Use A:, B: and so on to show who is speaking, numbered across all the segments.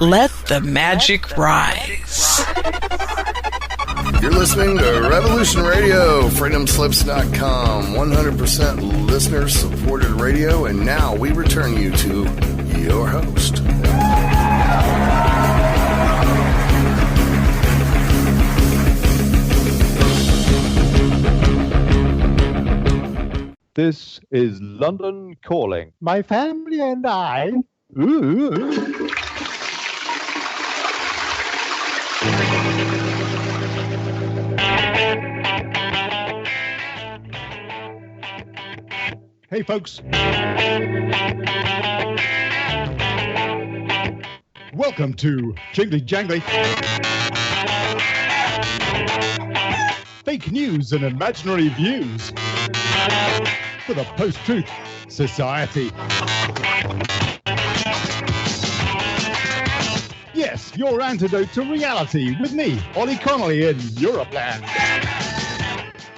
A: Let the magic rise.
B: You're listening to Revolution Radio, freedomslips.com, 100% listener-supported radio, and now we return you to your host.
C: This is London Calling. My family and I. Ooh. Hey, folks. Welcome to Jingly-Jangly. Fake news and imaginary views for the post-truth society. Yes, your antidote to reality with me, Olly Connolly in Europeland.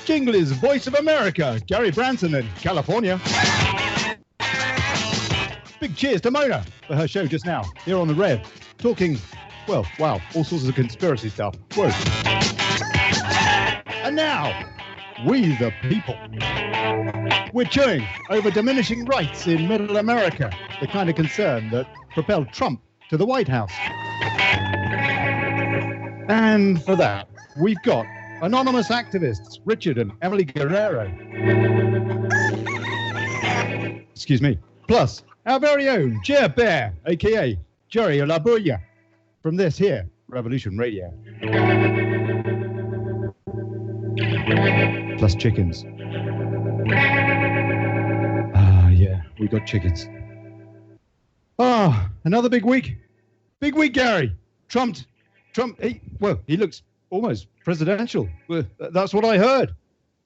C: Jingly's Voice of America, Gerry Branson in California. Big cheers to Mona for her show just now, here on the Rev, talking, well, wow, all sorts of conspiracy stuff. Whoa. And now, we the people. We're chewing over diminishing rights in Middle America, the kind of concern that propelled Trump to the White House. And for that, we've got Anonymous activists Richard and Emily Guerrero. Excuse me. Plus, our very own Jer Bear, a.k.a. Gerry Labouyer, from this here, Revolution Radio. Plus chickens. Yeah, we got chickens. Another big week. Big week, Gerry. Trump, he looks almost presidential. Well, that's what I heard.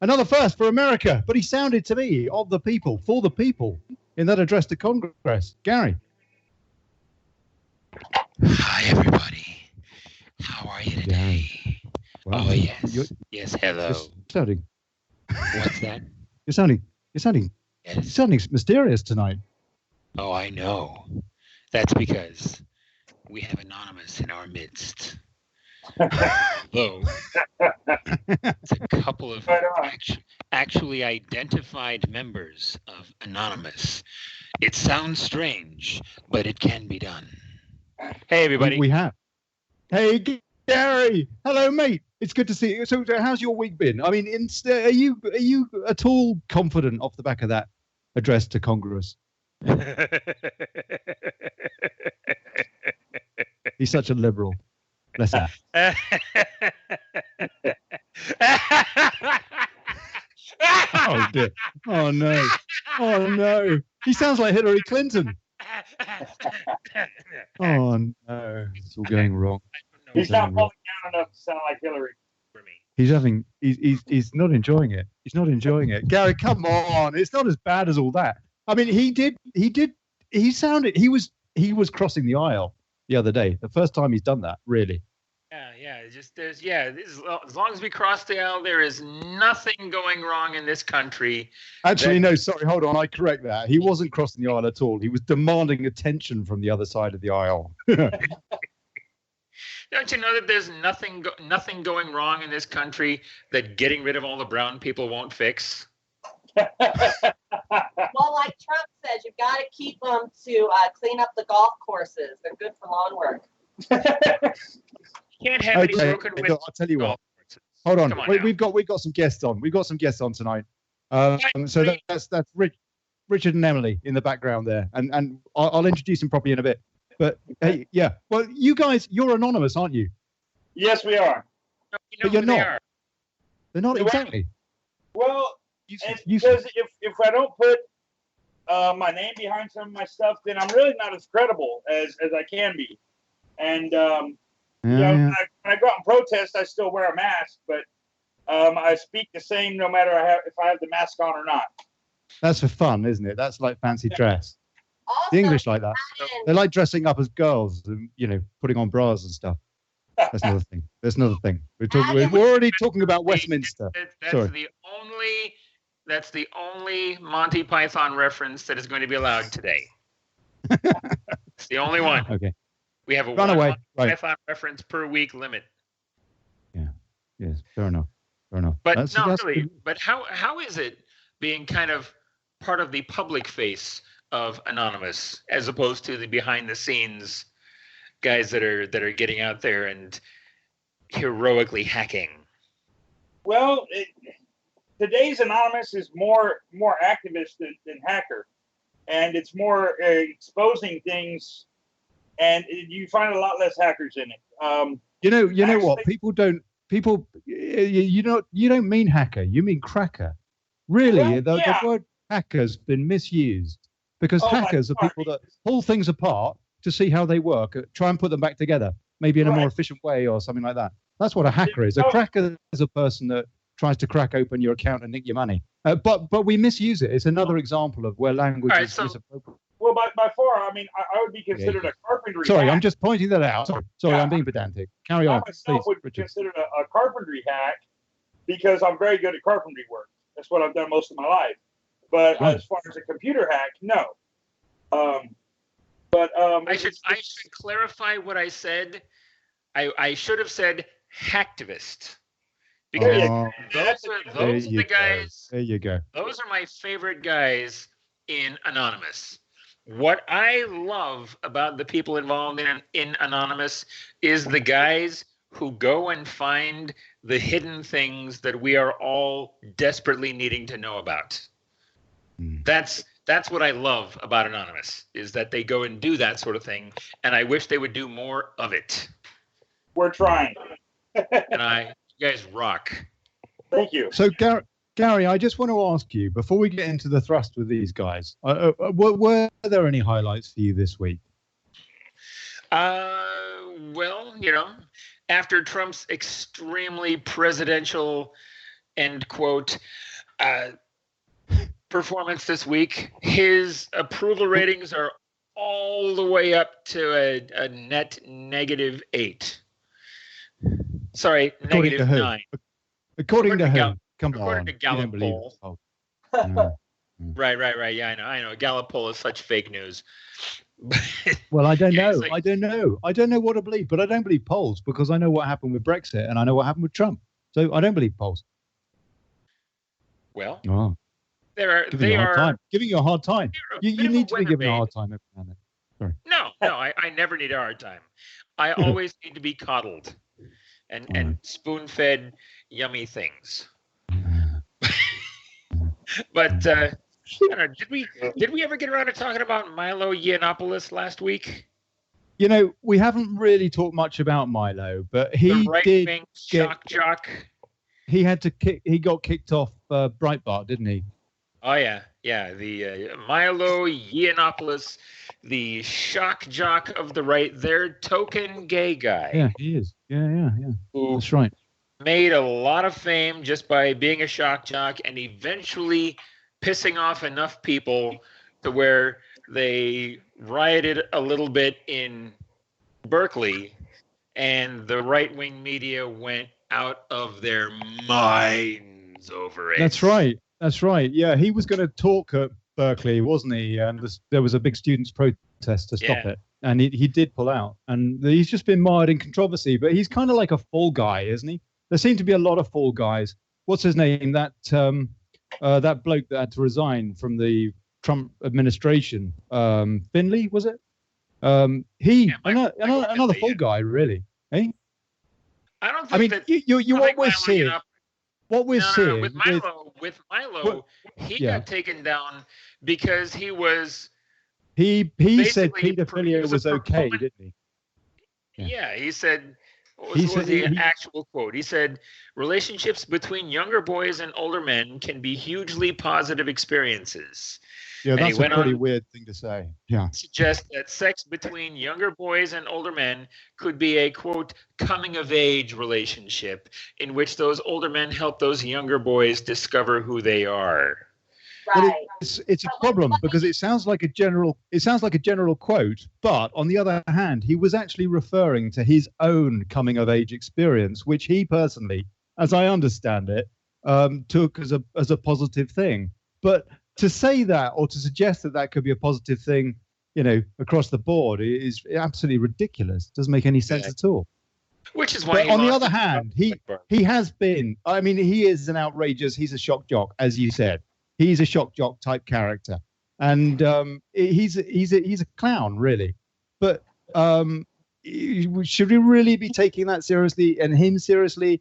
C: Another first for America, but he sounded to me of the people, for the people, in that address to Congress. Gerry.
D: Hi, everybody. How are you today?
C: Well,
D: oh, yes. Yes, hello.
C: Sounding.
D: What's that?
C: You're sounding mysterious tonight.
D: Oh, I know. That's because we have Anonymous in our midst. Though it's a couple of actually identified members of Anonymous. It sounds strange, but it can be done. Hey, everybody.
C: We have. Hey, Gerry. Hello, mate. It's good to see you. So how's your week been? I mean, are you at all confident off the back of that address to Congress? He's such a liberal. Bless him. Oh, dear. Oh, no. Oh, no. He sounds like Hillary Clinton. Oh, no. It's all going wrong.
E: He's not falling down enough to sound like Hillary for me.
C: He's not enjoying it. He's not enjoying it. Gerry, come on. It's not as bad as all that. I mean, he was crossing the aisle the other day. The first time he's done that, really.
D: As long as we cross the aisle, there is nothing going wrong in this country.
C: Actually, no, sorry, hold on. I correct that. He wasn't crossing the aisle at all. He was demanding attention from the other side of the aisle.
D: Don't you know that there's nothing going wrong in this country that getting rid of all the brown people won't fix?
F: Well, like Trump says, you've got to keep them to clean up the golf courses. They're good for lawn work.
D: You can't have any broken windows.
C: I'll tell you what. Hold on. We've got some guests on. We've got some guests on tonight. So that's Richard and Emily in the background there, and I'll introduce them properly in a bit. But hey, yeah. Well, you guys, you're anonymous, aren't you?
E: Yes, we are.
D: No,
C: but you're not. They're not exactly.
E: Well, because if I don't put my name behind some of my stuff, then I'm really not as credible as I can be. And when I go out and protest, I still wear a mask, but I speak the same no matter if I have the mask on or not.
C: That's for fun, isn't it? That's like fancy dress.
F: Also,
C: The English like that. They like dressing up as girls and, putting on bras and stuff. That's another thing. We're already talking about Westminster.
D: That's the only Monty Python reference that is going to be allowed today. It's the only one.
C: Okay.
D: We have a
C: Runaway.
D: one Python reference per week limit.
C: Yeah. Yes. Fair enough.
D: But
C: That's
D: really.
C: good.
D: But how is it being kind of part of the public face of Anonymous as opposed to the behind the scenes guys that are getting out there and heroically hacking?
E: Well, today's Anonymous is more activist than hacker, and it's more exposing things, and you find a lot less hackers in it.
C: You know what? You don't mean hacker. You mean cracker. Really,
E: Well,
C: the word hacker's been misused because hackers are people that pull things apart to see how they work, try and put them back together, maybe in a more efficient way or something like that. That's what a hacker is. A cracker is a person that tries to crack open your account and nick your money. But we misuse it. It's another example of where language is appropriate.
E: Well, by far, I mean, I would be considered a carpentry
C: Sorry,
E: hack.
C: I'm just pointing that out. Sorry, I'm being pedantic. Carry on,
E: I myself
C: please,
E: would be
C: Richard.
E: considered a carpentry hack because I'm very good at carpentry work. That's what I've done most of my life. But as far as a computer hack, no.
D: I should clarify what I said. I should have said hacktivist. Because those are the guys.
C: There you go.
D: Those are my favorite guys in Anonymous. What I love about the people involved in Anonymous is the guys who go and find the hidden things that we are all desperately needing to know about. That's what I love about Anonymous, is that they go and do that sort of thing, and I wish they would do more of it.
E: We're trying.
D: And you guys rock.
E: Thank you.
C: So, Gary, I just want to ask you, before we get into the thrust with these guys, were there any highlights for you this week?
D: Well, after Trump's extremely presidential, end quote, performance this week, his approval ratings are all the way up to a net -8. Sorry, -9.
C: According to who? Come
D: according
C: on.
D: to Gallup
C: you don't believe
D: poll.
C: it. No.
D: Right. Yeah, I know. Gallup poll is such fake news.
C: Well, I don't know.
D: Like,
C: I don't know what to believe, but I don't believe polls because I know what happened with Brexit and I know what happened with Trump. So I don't believe polls.
D: Well,
C: giving you a hard time. You need to be given a hard time every now and then. Sorry.
D: No, I never need a hard time. I always need to be coddled and spoon-fed yummy things. But I don't know, did we ever get around to talking about Milo Yiannopoulos last week?
C: We haven't really talked much about Milo, but he did
D: shock jock.
C: He got kicked off Breitbart, didn't he?
D: Oh yeah. The Milo Yiannopoulos, the shock jock of the right, their token gay guy.
C: Yeah, he is. Yeah. That's right.
D: Made a lot of fame just by being a shock jock and eventually pissing off enough people to where they rioted a little bit in Berkeley and the right-wing media went out of their minds over it.
C: That's right. Yeah, he was going to talk at Berkeley, wasn't he? And there was a big students' protest to stop it. And he did pull out. And he's just been mired in controversy, but he's kind of like a fall guy, isn't he? There seem to be a lot of fall guys. What's his name? That bloke that had to resign from the Trump administration. Finley, was it? Another fall guy, really. Eh?
D: I don't think
C: what we're seeing
D: with Milo, he got taken down because he said pedophilia was okay, didn't he?
E: Yeah,
D: he said. What was the actual quote? He said, relationships between younger boys and older men can be hugely positive experiences.
C: Yeah, that's a pretty weird thing to say. Yeah.
D: Suggest that sex between younger boys and older men could be a, quote, coming-of-age relationship in which those older men help those younger boys discover who they are.
C: Right. But it's a problem because it sounds like a general quote, but on the other hand, he was actually referring to his own coming of age experience, which he personally, as I understand it, took as a positive thing. But to say that or to suggest that could be a positive thing, across the board is absolutely ridiculous. Doesn't make any sense at all.
D: Which is why.
C: But on the other hand, he has been. I mean, he is an outrageous. He's a shock jock, as you said. He's a shock jock type character, and he's a clown, really. But should we really be taking that seriously and him seriously?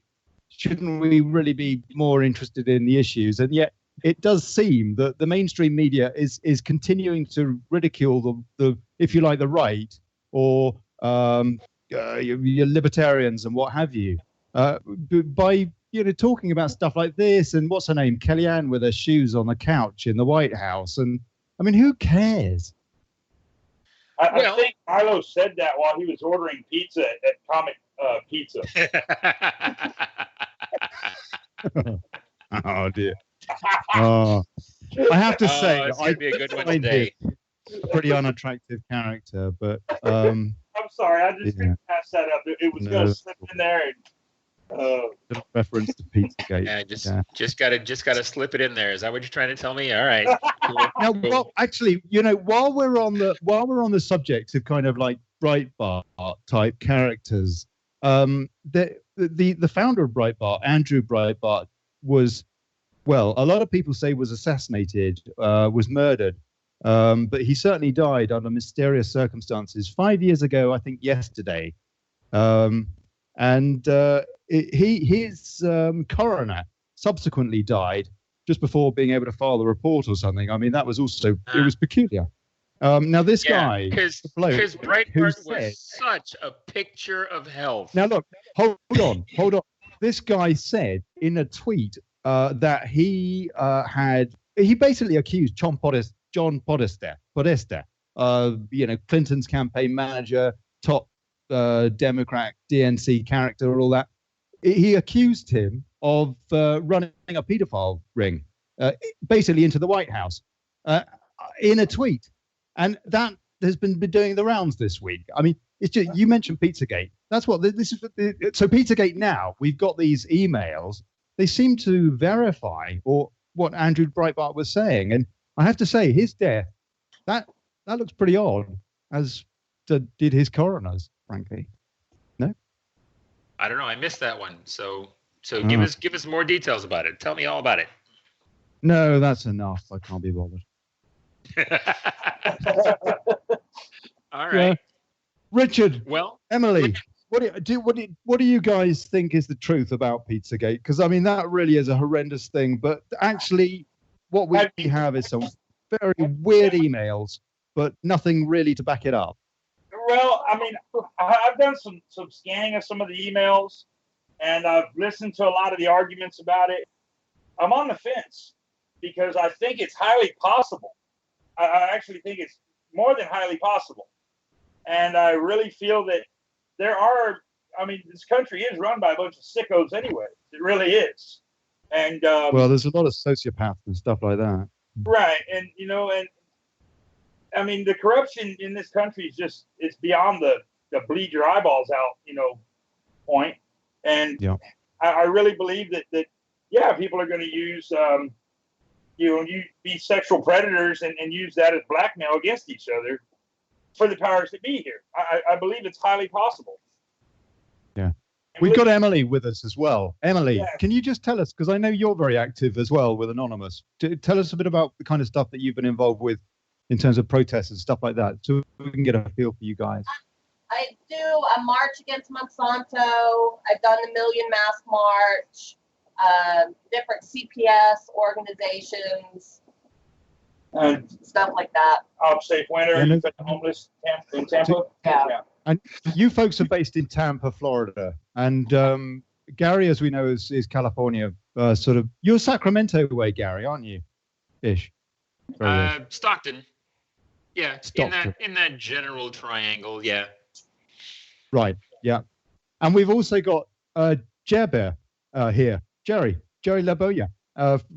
C: Shouldn't we really be more interested in the issues? And yet, it does seem that the mainstream media is continuing to ridicule the if you like, the right or your libertarians and what have you, by talking about stuff like this and what's her name, Kellyanne with her shoes on the couch in the White House, and I mean, who cares?
E: I think Milo said that while he was ordering pizza at Comic Pizza.
C: Oh dear. Oh, I have to say,
D: I'd be a good one today.
C: A pretty unattractive character, but
E: I'm sorry, I just couldn't pass that up. It was going to slip in there. And,
C: reference to Pizzagate.
D: Yeah, just gotta slip it in there. Is that what you're trying to tell me? All right.
C: Now, well, actually, while we're on the subject of kind of like Breitbart type characters, the founder of Breitbart, Andrew Breitbart, was, well, a lot of people say was assassinated, was murdered. But he certainly died under mysterious circumstances 5 years ago, I think yesterday. His coroner subsequently died just before being able to file the report or something. I mean, that was also, it was peculiar. Now, this guy,
D: because Breitbart was such a picture of health.
C: Now, look, hold on. This guy said in a tweet that he basically accused John Podesta, Clinton's campaign manager, top Democrat, DNC character, all that. He accused him of running a pedophile ring, basically into the White House, in a tweet. And that has been doing the rounds this week. I mean, it's just, you mentioned Pizzagate. That's what this is. So Pizzagate now, we've got these emails. They seem to verify or what Andrew Breitbart was saying. And I have to say, his death, that looks pretty odd, as did his coroner's, frankly. No?
D: I don't know. I missed that one. So give us more details about it. Tell me all about it.
C: No, that's enough. I can't be bothered.
D: All right.
C: Richard.
D: Well,
C: Emily, what do you guys think is the truth about Pizzagate? Because I mean, that really is a horrendous thing. But actually, what we have is some very weird emails, but nothing really to back it up.
E: Well, I mean, I've done some scanning of some of the emails, and I've listened to a lot of the arguments about it. I'm on the fence because I think it's highly possible. I actually think it's more than highly possible. And I really feel that this country is run by a bunch of sickos anyway. It really is. And
C: well, there's a lot of sociopaths and stuff like that.
E: Right. And, I mean, the corruption in this country is just, it's beyond the bleed your eyeballs out, point. And I really believe that people are going to use, you be sexual predators and use that as blackmail against each other for the powers that be here. I believe it's highly possible.
C: Yeah. We've got Emily with us as well. Emily, can you just tell us, because I know you're very active as well with Anonymous, tell us a bit about the kind of stuff that you've been involved with in terms of protests and stuff like that, so we can get a feel for you guys.
F: I do a march against Monsanto. I've done the Million Mask March, different CPS organizations, stuff like that.
E: Safe Winter, you for the homeless in Tampa?
F: Yeah.
C: And you folks are based in Tampa, Florida, and Gerry, as we know, is California. You're Sacramento way, Gerry, aren't you? Ish.
D: Stockton. Yeah, Stockton. In that general triangle, yeah.
C: Right, yeah. And we've also got Gerry here, Gerry Labouyer,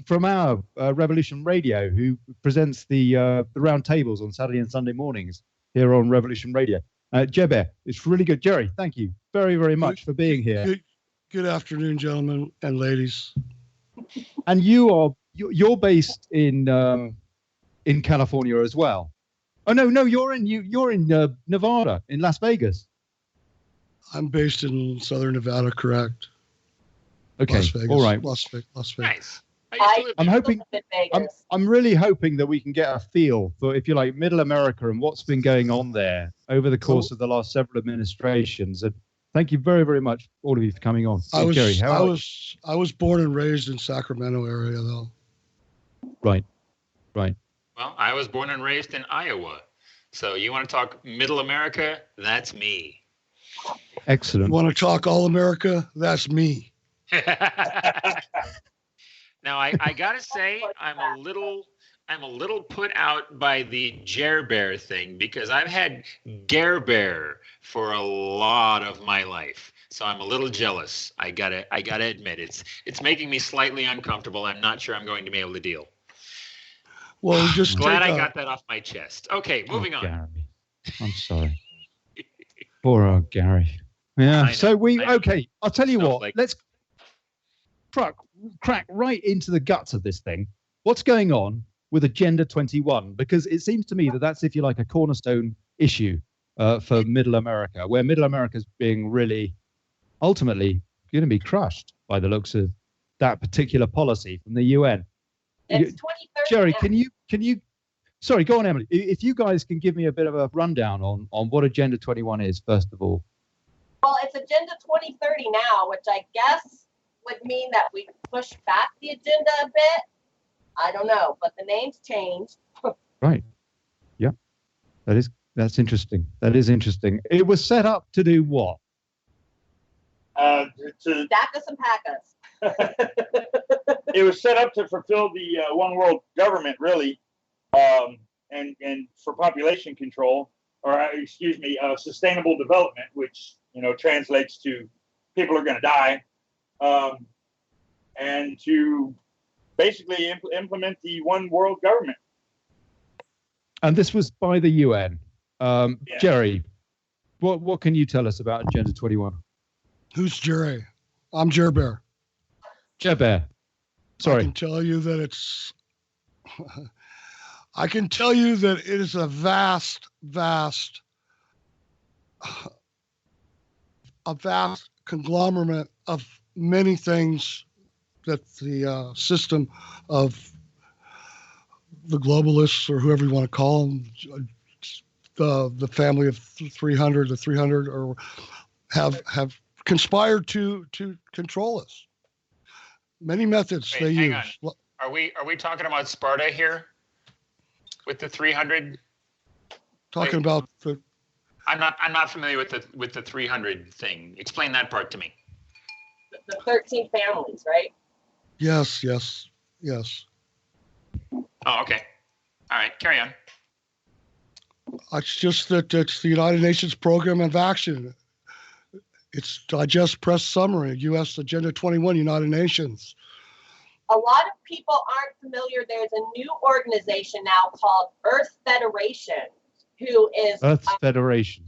C: from our Revolution Radio, who presents the round tables on Saturday and Sunday mornings here on Revolution Radio. Gerry, it's really good. Gerry, thank you very, very much for being here.
G: Good afternoon, gentlemen and ladies.
C: And you're based in California as well. Oh no, you're in Nevada, in Las Vegas.
G: I'm based in Southern Nevada, correct?
C: Okay,
G: Las Vegas.
C: all right.
G: Las Vegas.
D: Nice.
C: I'm hoping. I'm really hoping that we can get a feel for, if you like, Middle America and what's been going on there over the course of the last several administrations. And thank you very, very much, all of you, for coming on. Gerry,
G: I was born and raised in Sacramento area, though.
C: Right.
D: Well, I was born and raised in Iowa. So you want to talk Middle America? That's me.
C: Excellent.
G: You want to talk all America? That's me.
D: Now I gotta say I'm a little put out by the Gerry thing, because I've had Gerry for a lot of my life, so I'm a little jealous. I gotta admit it's making me slightly uncomfortable. I'm not sure I'm going to be able to deal.
G: Well, just
D: glad I got that off my chest. Okay, moving on.
C: Gerry. I'm sorry. Poor old Gerry. Yeah. So okay. I'll tell you what. Let's crack right into the guts of this thing. What's going on with Agenda 21? Because it seems to me that that's, if you like, a cornerstone issue for Middle America, where Middle America is being really ultimately going to be crushed by the looks of that particular policy from the UN.
F: It's 2030.
C: Gerry, can you? Sorry, go on, Emily. If you guys can give me a bit of a rundown on what Agenda 21 is, first of all.
F: Well, it's Agenda 2030 now, which I guess would mean that we push back the agenda a bit. I don't know, but the name's changed.
C: Right. Yeah. That's interesting. That is interesting. It was set up to do what?
E: To
F: stack us and pack us.
E: It was set up to fulfill the one world government, really, and for population control, or sustainable development, which translates to people are going to die, and to basically implement the one world government.
C: And this was by the UN.
E: Yeah.
C: Gerry, what can you tell us about Agenda 21?
G: Who's Gerry? I'm Gerry.
C: Gerry. Sorry.
G: I can tell you that it is a vast conglomerate of many things that the system of the globalists, or whoever you want to call them, the family of 300, or have conspired to control us. Many methods they use.
D: On. Are we talking about Sparta here with the 300?
G: Talking about the.
D: I'm not familiar with the 300 thing. Explain that part to me.
F: The 13 families, right?
G: Yes.
D: Oh, okay. All right, carry on.
G: It's just that it's the United Nations Program of Action. It's Digest Press Summary, U.S. Agenda 21, United Nations.
F: A lot of people aren't familiar. There's a new organization now called Earth Federation, who is...
C: Earth Federation.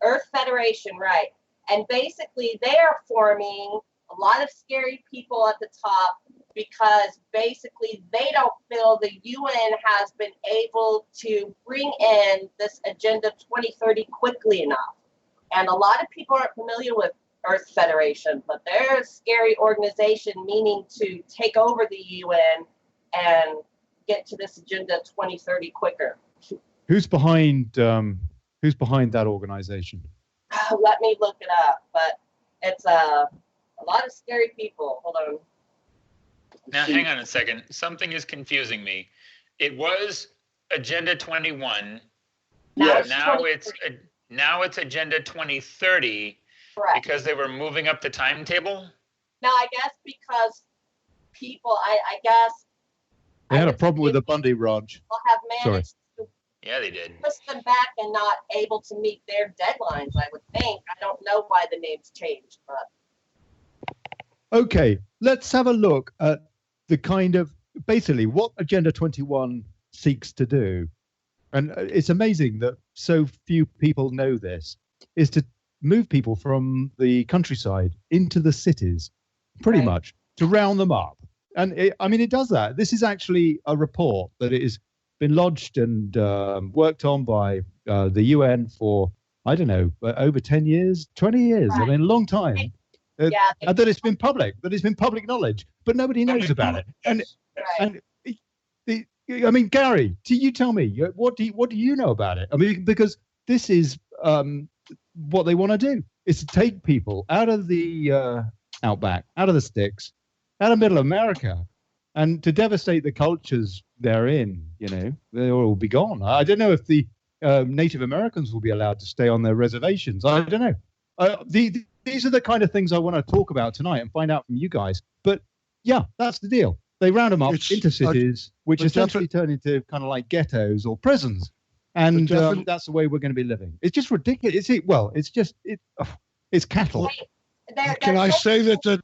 F: Earth Federation, right. And basically they are forming a lot of scary people at the top, because basically they don't feel the UN has been able to bring in this Agenda 2030 quickly enough. And a lot of people aren't familiar with Earth Federation, but they're a scary organization meaning to take over the UN and get to this Agenda 2030 quicker.
C: Who's behind that organization?
F: Let me look it up, but it's a lot of scary people. Hold on.
D: Now, hang on a second. Something is confusing me. It was Agenda 21.
F: Now
D: it's Agenda 2030.
F: Correct.
D: Because they were moving up the timetable?
F: No, I guess because people, I guess...
C: They had a problem with the Bundy Ranch.
F: People have managed to
D: Yeah, they did.
F: push them back and not able to meet their deadlines, I would think. I don't know why the name's changed, but...
C: Okay, let's have a look at the kind of, basically, what Agenda 21 seeks to do. And it's amazing that so few people know this, is to move people from the countryside into the cities, pretty much, to round them up. And it does that. This is actually a report that is been lodged and worked on by the UN for, I don't know, over 10 years, 20 years. Right. I mean, a long time. And that it's been public, knowledge, but nobody knows about it. And I mean, Gary, you tell me, what do you know about it? I mean, because this is what they want to do, is to take people out of the outback, out of the sticks, out of middle America, and to devastate the cultures they're in. They'll all be gone. I don't know if the Native Americans will be allowed to stay on their reservations. I don't know. These are the kind of things I want to talk about tonight and find out from you guys. But yeah, that's the deal. They round them up into cities, which essentially turn into kind of like ghettos or prisons. And that's the way we're going to be living. It's just ridiculous. It's cattle.
G: Can I say that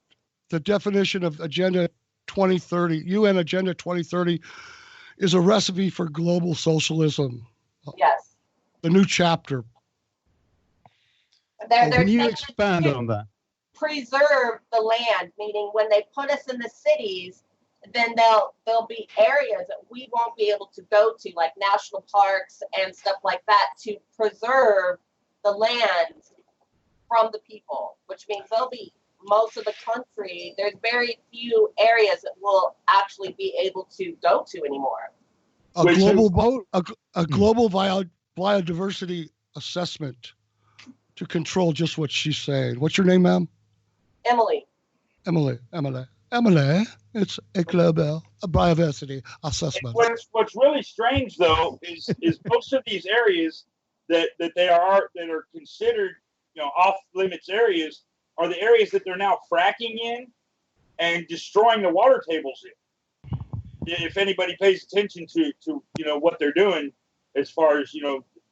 G: the definition of Agenda 2030, UN Agenda 2030, is a recipe for global socialism?
F: Yes.
G: The new chapter.
C: Can you expand on that?
F: Preserve the land, meaning when they put us in the cities, then there'll be areas that we won't be able to go to, like national parks and stuff like that, to preserve the land from the people, which means there'll be most of the country. There's very few areas that we'll actually be able to go to anymore.
G: A global biodiversity assessment to control just what she's saying. What's your name, ma'am?
F: Emily.
G: It's a global biodiversity assessment.
E: What's really strange, though, is most of these areas that are considered, off limits areas are the areas that they're now fracking in and destroying the water tables in. If anybody pays attention to what they're doing as far as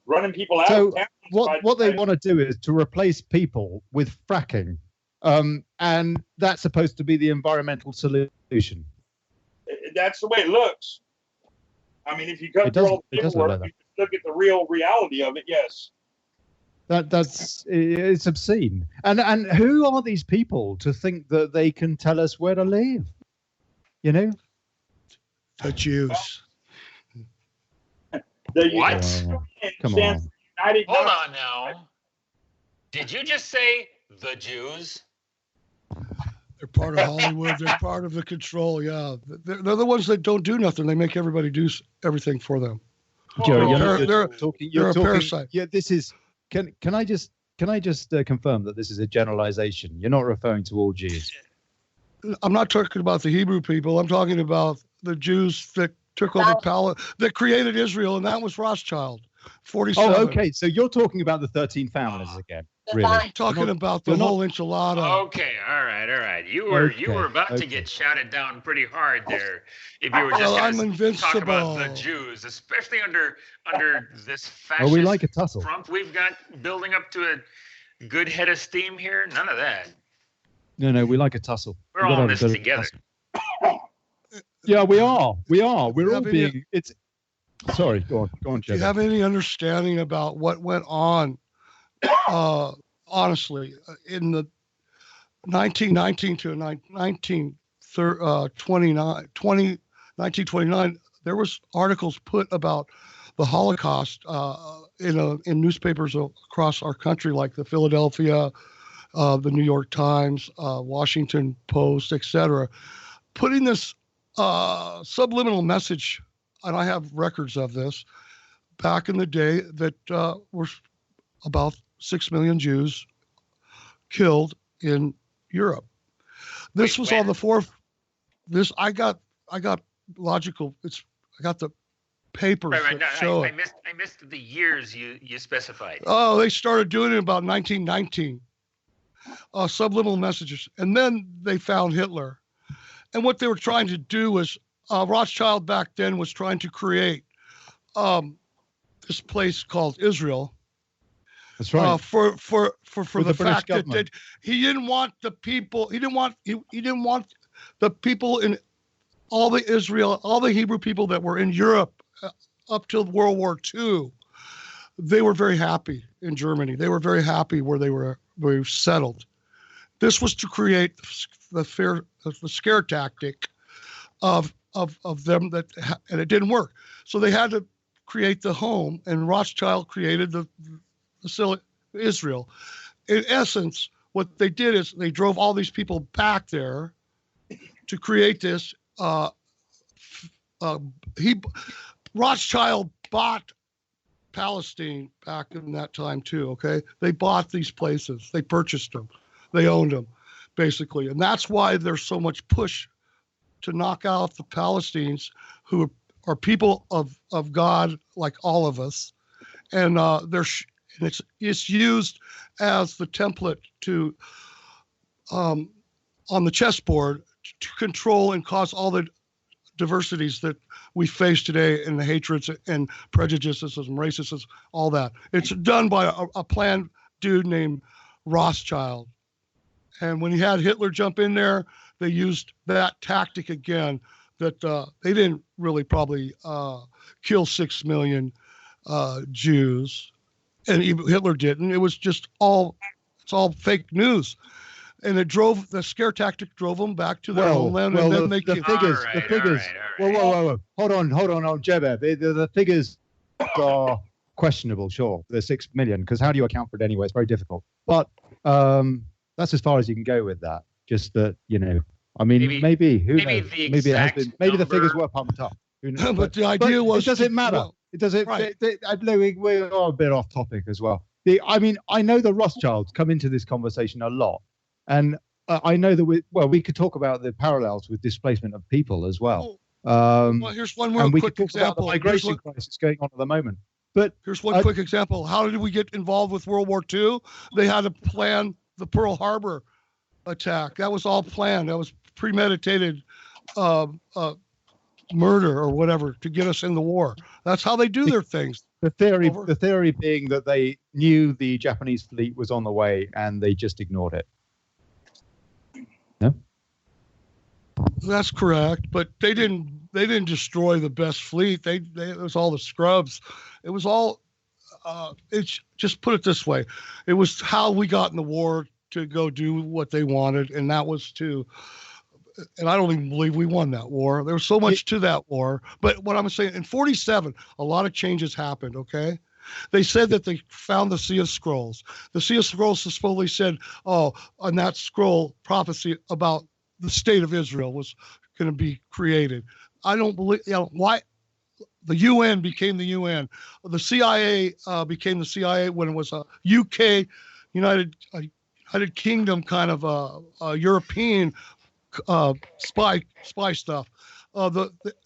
E: running people out of town.
C: What they want to do is to replace people with fracking. And that's supposed to be the environmental solution.
E: That's the way it looks. I mean, if you cut through all the paperwork, you look at the real reality of it, yes. It's
C: obscene. And who are these people to think that they can tell us where to live?
G: The Jews.
D: What?
C: Come on.
D: Hold on now. Did you just say the Jews?
G: They're part of Hollywood. They're part of the control. Yeah, they're the ones that don't do nothing. They make everybody do everything for them.
C: Gerry,
G: you're a parasite.
C: Yeah, this is. Can I just confirm that this is a generalization? You're not referring to all Jews.
G: I'm not talking about the Hebrew people. I'm talking about the Jews that took over that created Israel, and that was Rothschild. 47.
C: Oh, okay. So you're talking about the 13 families again. Really?
G: I'm talking about the whole enchilada.
D: Okay, all right. You were about to get shouted down pretty hard there if you were just talking about the Jews, especially under this fascist
C: we like a tussle.
D: Trump we've got building up to a good head of steam here. None of that.
C: No, we like a tussle.
D: We're all in this together.
G: Yeah,
C: we are. We're all being. Sorry, go on, Jeff.
G: Do you have any understanding about what went on? Honestly, in the 1919 to 1929, there was articles put about the Holocaust in newspapers across our country, like the Philadelphia, the New York Times, Washington Post, etc., putting this subliminal message, and I have records of this, back in the day that were about 6 million Jews killed in Europe. This was on the fourth. This I got logical. I got the papers that show it.
D: I missed the years you specified.
G: Oh, they started doing it about 1919. Subliminal messages, and then they found Hitler, and what they were trying to do was Rothschild back then was trying to create this place called Israel.
C: That's right.
G: For the fact that he didn't want the people. He didn't want the people in all the Hebrew people that were in Europe up till World War II. They were very happy in Germany. They were very happy where they were settled. This was to create the scare tactic of of them and it didn't work. So they had to create the home, and Rothschild created the Israel. In essence, what they did is they drove all these people back there to create this. Rothschild bought Palestine back in that time too. Okay, they bought these places, they purchased them, they owned them, basically, and that's why there's so much push to knock out the Palestinians, who are people of God, like all of us, and it's used as the template to on the chessboard to control and cause all the diversities that we face today, and the hatreds and prejudices and racism, all that. It's done by a planned dude named Rothschild. And when he had Hitler jump in there, they used that tactic again, that they didn't really probably kill 6 million Jews, and even Hitler didn't. It was just it's all fake news. And the scare tactic drove them back to their homeland.
C: Well,
G: and then
C: the figures. Whoa. Hold on, Jebbe. The figures are questionable, sure. They're 6 million, because how do you account for it anyway? It's very difficult. But that's as far as you can go with that. Just that, I mean, maybe who knows? Maybe it has been. Maybe the figures were pumped up. Who knows?
G: But the idea was,
C: it doesn't matter. It doesn't. Right. We're a bit off topic as well. I know the Rothschilds come into this conversation a lot. And I know that we could talk about the parallels with displacement of people as well.
G: Here's one more quick example.
C: About the migration crisis going on at the moment. But
G: here's one quick example. How did we get involved with World War II? They had to plan the Pearl Harbor attack. That was all planned. That was premeditated murder or whatever to get us in the war. That's how they do their things.
C: The theory being that they knew the Japanese fleet was on the way and they just ignored it. No,
G: that's correct, but they didn't destroy the best fleet. It was all the scrubs. It was all. It's just, put it this way, it was how we got in the war to go do what they wanted, and that was to. And I don't even believe we won that war. There was so much to that war. But what I'm saying, in 1947, a lot of changes happened. Okay. They said that they found the Sea of Scrolls. The Sea of Scrolls supposedly said, on that scroll, prophecy about the state of Israel was going to be created. I don't believe, why the UN became the UN. The CIA became the CIA when it was a UK, United Kingdom kind of a European spy stuff.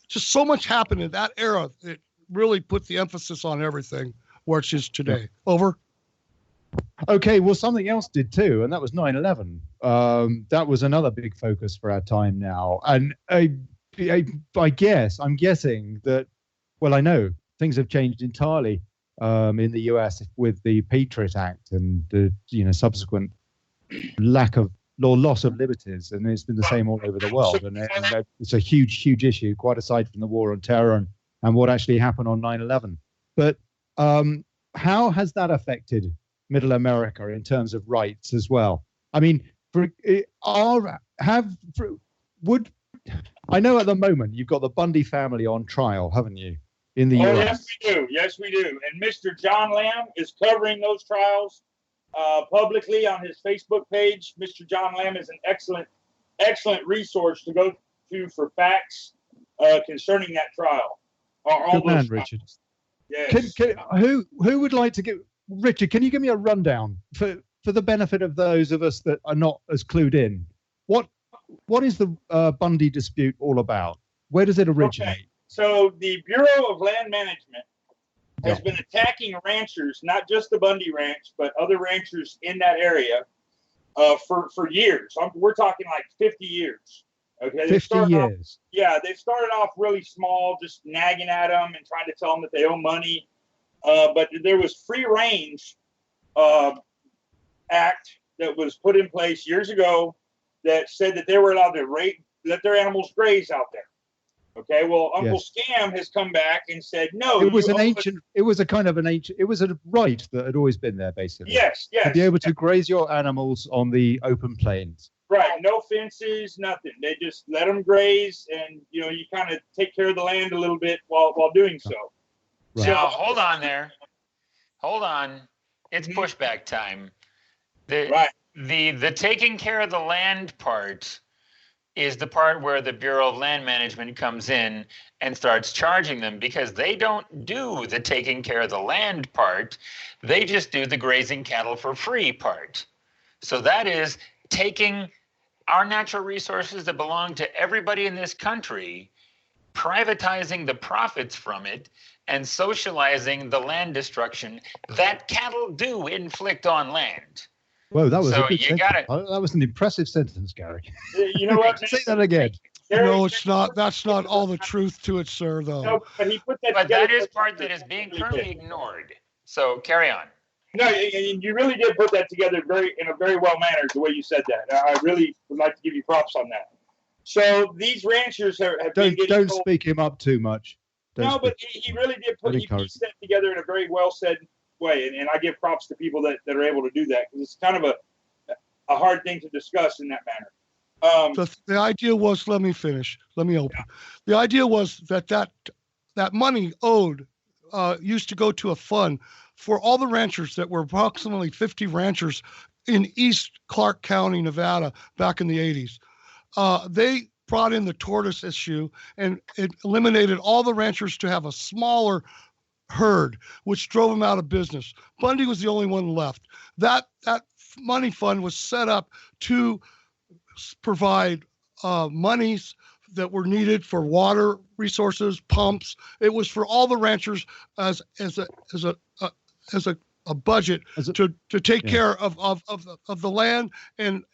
G: Just so much happened in that era. It really put the emphasis on everything. Where it is today. Over.
C: Okay, well, something else did too, and that was 9/11. That was another big focus for our time now. And I'm guessing that, well, I know things have changed entirely in the US with the Patriot Act and the subsequent lack of loss of liberties, and it's been the same all over the world. And it's a huge issue, quite aside from the war on terror and what actually happened on 9/11. But how has that affected Middle America in terms of rights as well? I mean, I know at the moment you've got the Bundy family on trial, haven't you, in the US?
E: Yes, we do. And Mr. John Lamb is covering those trials publicly on his Facebook page. Mr. John Lamb is an excellent resource to go to for facts concerning that trial.
C: Good man, Richard.
E: Yes.
C: Who would like to give Richard? Can you give me a rundown for the benefit of those of us that are not as clued in? What is the Bundy dispute all about? Where does it originate?
E: Okay. So the Bureau of Land Management has been attacking ranchers, not just the Bundy Ranch, but other ranchers in that area for years. We're talking like 50 years. Okay,
C: 50 years.
E: They started off really small, just nagging at them and trying to tell them that they owe money. But there was free range act that was put in place years ago that said that they were allowed to let their animals graze out there. Okay, well, Uncle Scam has come back and said no.
C: It was a right that had always been there, basically.
E: Yes.
C: To be able to graze your animals on the open plains.
E: Right. No fences, nothing. They just let them graze, and you kind of take care of the land a little bit while doing so.
C: Right.
D: Now, hold on there. Hold on. It's pushback time. The taking care of the land part is the part where the Bureau of Land Management comes in and starts charging them, because they don't do the taking care of the land part. They just do the grazing cattle for free part. So that is taking our natural resources that belong to everybody in this country, privatizing the profits from it, and socializing the land destruction that cattle do inflict on land.
C: Whoa, that was
D: So
C: a good
D: you
C: sentence.
D: gotta-
C: That was an impressive sentence, Gary.
E: You know what?
C: Say that again.
G: No, it's not. That's not all the truth to it, sir, though.
E: No, but he put that
D: But
E: together.
D: that is part that is being currently ignored. So carry on.
E: No, you really did put that together in a very well manner, the way you said that. I really would like to give you props on that. So these ranchers have been getting
C: Don't
E: told,
C: speak him up too much.
E: but he really did put he pieced that together in a very well said way, and I give props to people that are able to do that, because it's kind of a hard thing to discuss in that manner.
G: The idea was, let me finish. Let me open. The idea was that money owed used to go to a fund for all the ranchers that were approximately 50 ranchers in East Clark County, Nevada, back in the 80s. They brought in the tortoise issue, and it eliminated all the ranchers to have a smaller herd, which drove them out of business. Bundy was the only one left. That money fund was set up to provide monies that were needed for water resources, pumps. It was for all the ranchers as a budget to take care of the land and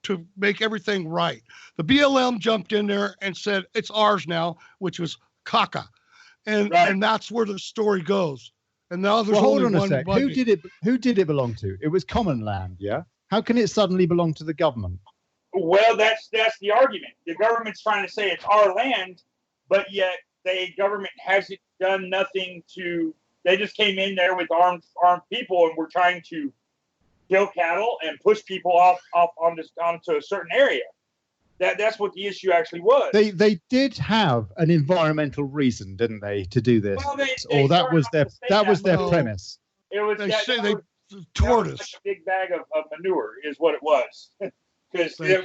G: to make everything right. The BLM jumped in there and said it's ours now, which was caca, and that's where the story goes. And now there's
C: hold
G: only
C: on a
G: one
C: sec.
G: Bundy.
C: Who did it belong to? It was common land, yeah? How can it suddenly belong to the government?
E: Well, that's the argument. The government's trying to say it's our land, but yet the government hasn't done nothing to. They just came in there with armed people and were trying to kill cattle and push people off onto a certain area. That's what the issue actually was.
C: They did have an environmental reason, didn't they, to do this?
E: Well,
C: that was their premise.
E: It was
G: tortoise.
E: Like a big bag of manure is what it was.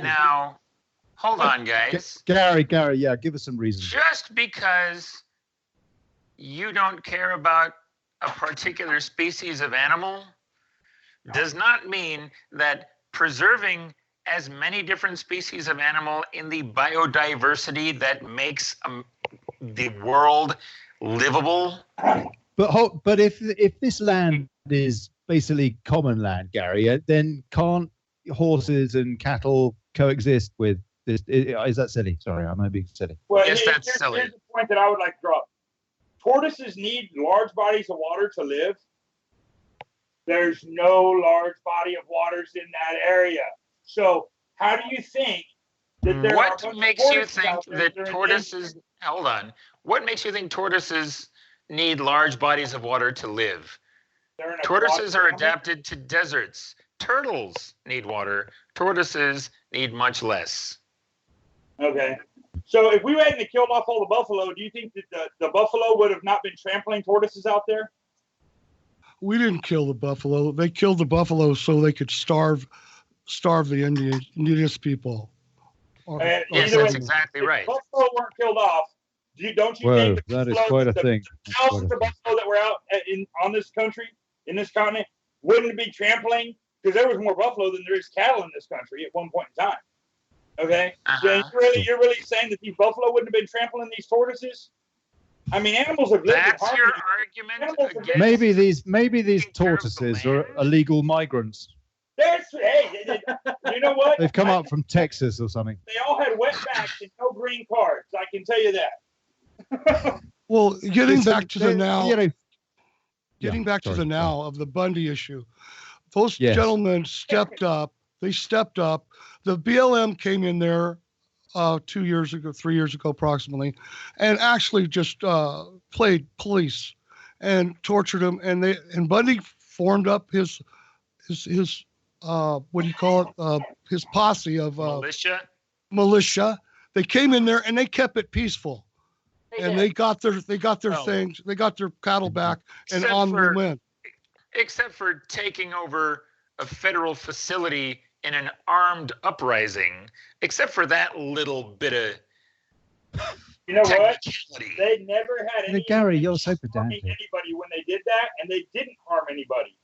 D: Now, hold on, guys.
C: Gary, yeah, give us some reasons.
D: Just because you don't care about a particular species of animal does not mean that preserving as many different species of animal in the biodiversity that makes the world livable.
C: But if this land is basically common land, Gary, then can't horses and cattle coexist with this? Is that silly? Sorry, I might be silly.
E: Well,
D: yes, that's silly.
E: Here's the point that I would like to draw. Tortoises need large bodies of water to live. There's no large body of waters in that area. So how do you think that there
D: what
E: are
D: makes you think that tortoises hold on? What makes you think tortoises need large bodies of water to live? Tortoises are adapted to deserts. Turtles need water. Tortoises need much less.
E: Okay. So if we hadn't killed off all the buffalo, do you think that the buffalo would have not been trampling tortoises out there?
G: We didn't kill the buffalo. They killed the buffalo so they could starve the indigenous people.
D: Yes, that's exactly right.
E: If buffalo weren't killed off, don't you think
C: that is quite a thing.
E: Thousands of buffalo that were out on this country, in this continent, wouldn't be trampling? Because there was more buffalo than there is cattle in this country at one point in time. Okay? So you're really saying that these buffalo wouldn't have been trampling these tortoises? I mean, animals have lived in
D: That's
E: harmony.
D: your argument against
C: Maybe these tortoises are illegal migrants.
E: Hey, you know what?
C: They've come up from Texas or something.
E: They all had wetbacks and no green cards. I can tell you that.
G: Well, getting back to the now of the Bundy issue, those gentlemen stepped up. They stepped up. The BLM came in there 3 years ago approximately, and actually just played police and tortured him. And Bundy formed up his what do you call it? His posse of
D: militia.
G: They came in there and they kept it peaceful, they got their things, they got their cattle back, and on we went.
D: Except for taking over a federal facility in an armed uprising. Except for that little bit of.
E: You know what? They never had any.
C: Gary, you're so pedantic.
E: Anybody when they did that, and they didn't harm anybody.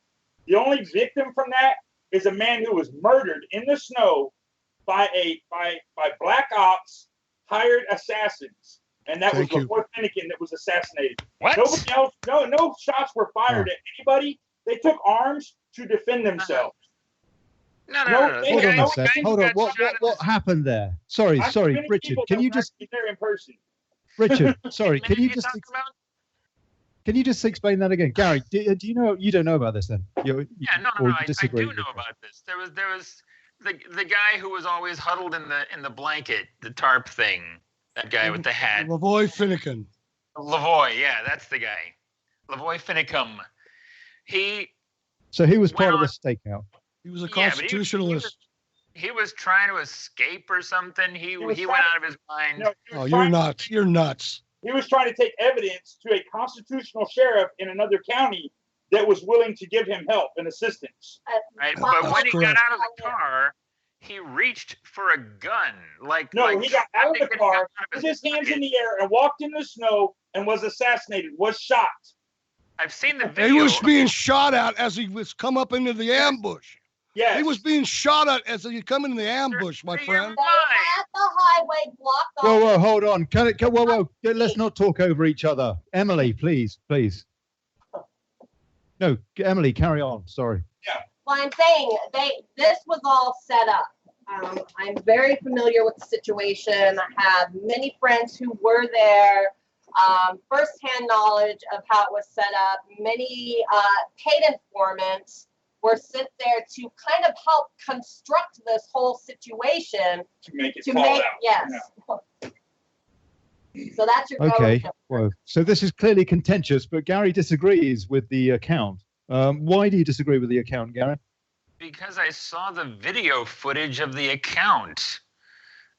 E: The only victim from that is a man who was murdered in the snow by black ops, hired assassins, and that was LaVoy Finnegan that was assassinated.
D: What?
E: Nobody else. No shots were fired at anybody. They took arms to defend themselves.
D: No.
C: Hold on. What happened there? Sorry, Richard. Can you just?
E: There in person.
C: Richard, sorry. Can you just explain that again, Gary? Do you know? You don't know about this then?
D: I do know about this. There was the guy who was always huddled in the blanket, the tarp thing. That guy with the hat.
G: LaVoy Finnegan.
D: LaVoy, yeah, that's the guy. LaVoy Finnegan. He
C: was part of the stakeout.
G: He was a constitutionalist.
D: He was trying to escape or something. He went out of his mind.
E: No,
G: you're nuts. You're nuts.
E: He was trying to take evidence to a constitutional sheriff in another county that was willing to give him help and assistance.
D: Right, but when he got out of the car, he reached for a gun.
E: He got out of the car, put his hands in the air, and walked in the snow and was assassinated. Was shot.
D: I've seen the video.
G: He was being shot at as he was come up into the ambush.
E: Yes.
G: He was being shot at as he come into the ambush, my friend.
F: At the highway, blocked off.
C: Whoa, hold on. Whoa. Let's not talk over each other. Emily, please. No, Emily, carry on. Sorry.
E: Yeah.
F: Well, I'm saying this was all set up. I'm very familiar with the situation. I have many friends who were there. Firsthand knowledge of how it was set up. Many paid informants were sent there to kind of help construct this whole situation
E: to make it fall out.
F: Yes. Yeah. So that's your
C: okay. Well, so this is clearly contentious, but Gary disagrees with the account. Why do you disagree with the account, Gary?
D: Because I saw the video footage of the account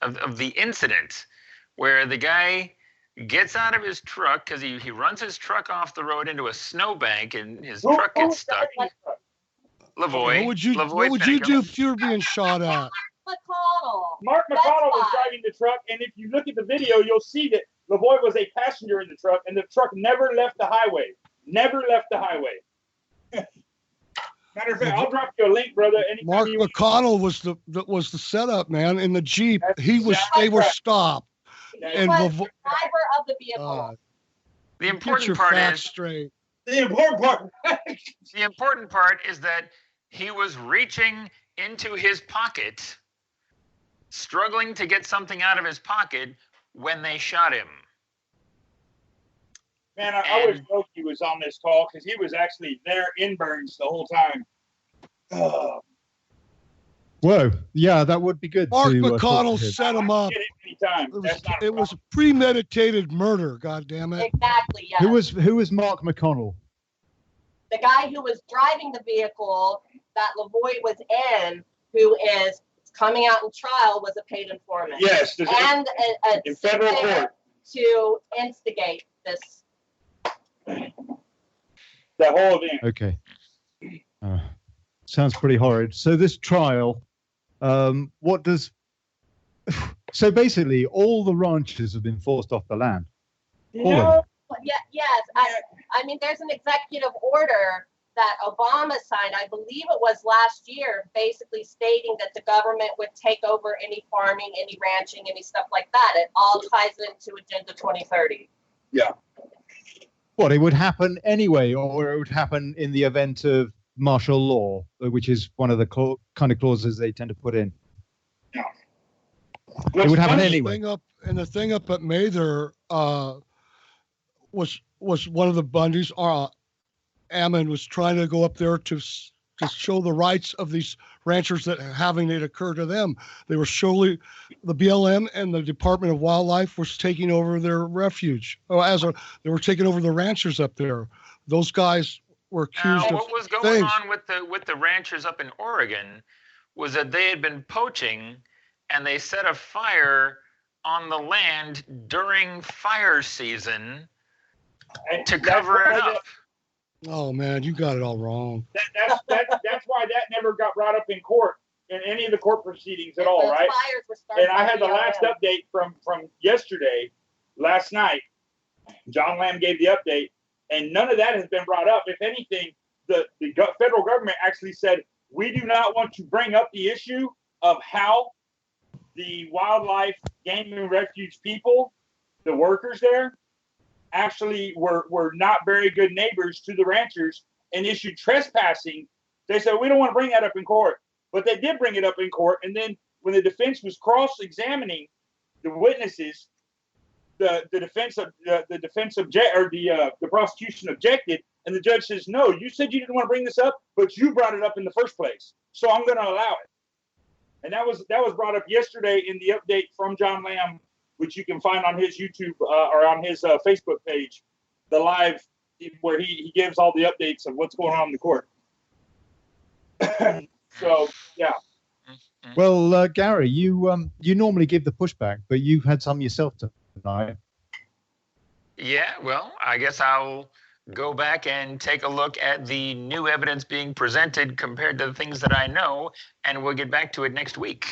D: of the incident where the guy gets out of his truck because he runs his truck off the road into a snowbank and his truck gets stuck. LaVoy.
G: What would you do if you were being shot at?
E: Mark McConnell was driving the truck, and if you look at the video, you'll see that LaVoy was a passenger in the truck, and the truck never left the highway. Never left the highway. Matter of fact, I'll drop you a link, brother.
G: Mark McConnell was the setup, man. In the Jeep, they were stopped.
F: And the driver of the vehicle.
D: The important part is
G: straight.
E: The
D: important part is that he was reaching into his pocket, struggling to get something out of his pocket when they shot him.
E: Man, I always joked he was on this call because he was actually there in Burns the whole time.
C: Whoa, yeah, that would be good.
G: Mark McConnell set him up. It was a premeditated murder. God damn it!
F: Exactly. Yeah.
C: Who was Mark McConnell?
F: The guy who was driving the vehicle that LaVoy was in, who is coming out in trial, was a paid informant.
E: Yes,
F: and
E: in federal court
F: to instigate this.
E: The whole event.
C: Okay. Sounds pretty horrid. So this trial, what does? So basically, all the ranches have been forced off the land.
F: No. Yes. I mean, there's an executive order that Obama signed, I believe it was last year, basically stating that the government would take over any farming, any ranching, any stuff like that. It all ties into Agenda 2030.
E: Yeah.
C: What, it would happen anyway, or it would happen in the event of martial law, which is one of the kind of clauses they tend to put in.
E: Yeah.
C: It would happen anyway.
G: The thing up at Mather was one of the Bundys. Ammon was trying to go up there to show the rights of these ranchers that having it occur to them. They were surely the BLM and the Department of Wildlife was taking over their refuge. They were taking over the ranchers up there. Those guys were accused of
D: what was going
G: things.
D: on with the ranchers up in Oregon was that they had been poaching, and they set a fire on the land during fire season to cover it up.
G: Oh man, you got it all wrong.
E: That's why that never got brought up in court, in any of the court proceedings at all, right? And I had the last update from yesterday, last night. John Lamb gave the update, and none of that has been brought up. If anything, the federal government actually said, we do not want to bring up the issue of how the wildlife game and refuge people, the workers there, actually were not very good neighbors to the ranchers and issued trespassing. They said, we don't want to bring that up in court. But they did bring it up in court. And then when the defense was cross-examining the witnesses, the prosecution objected, and the judge says, no, you said you didn't want to bring this up, but you brought it up in the first place. So I'm going to allow it. And that was brought up yesterday in the update from John Lamb, which you can find on his YouTube or on his Facebook page, the live where he gives all the updates of what's going on in the court. So, yeah.
C: Well, Gary, you normally give the pushback, but you've had some yourself tonight.
D: Yeah, well, I guess I'll go back and take a look at the new evidence being presented compared to the things that I know, and we'll get back to it next week.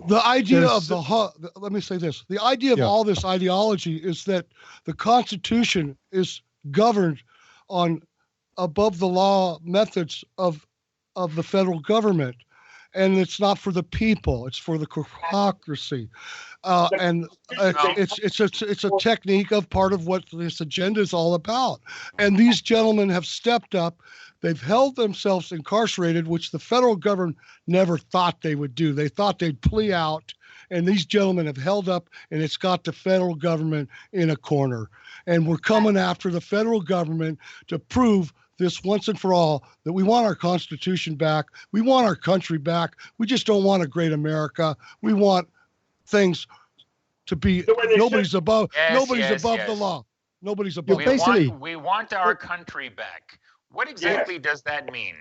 G: The idea of let me say this. The idea of all this ideology is that the Constitution is governed on above the law methods of the federal government. And it's not for the people; it's for the bureaucracy, and it's a technique of part of what this agenda is all about. And these gentlemen have stepped up; they've held themselves incarcerated, which the federal government never thought they would do. They thought they'd plea out, and these gentlemen have held up, and it's got the federal government in a corner. And we're coming after the federal government to prove this once and for all, that we want our Constitution back. We want our country back. We just don't want a great America. We want things to be, nobody's above the law. Nobody's above.
D: We want our country back. What exactly does that mean?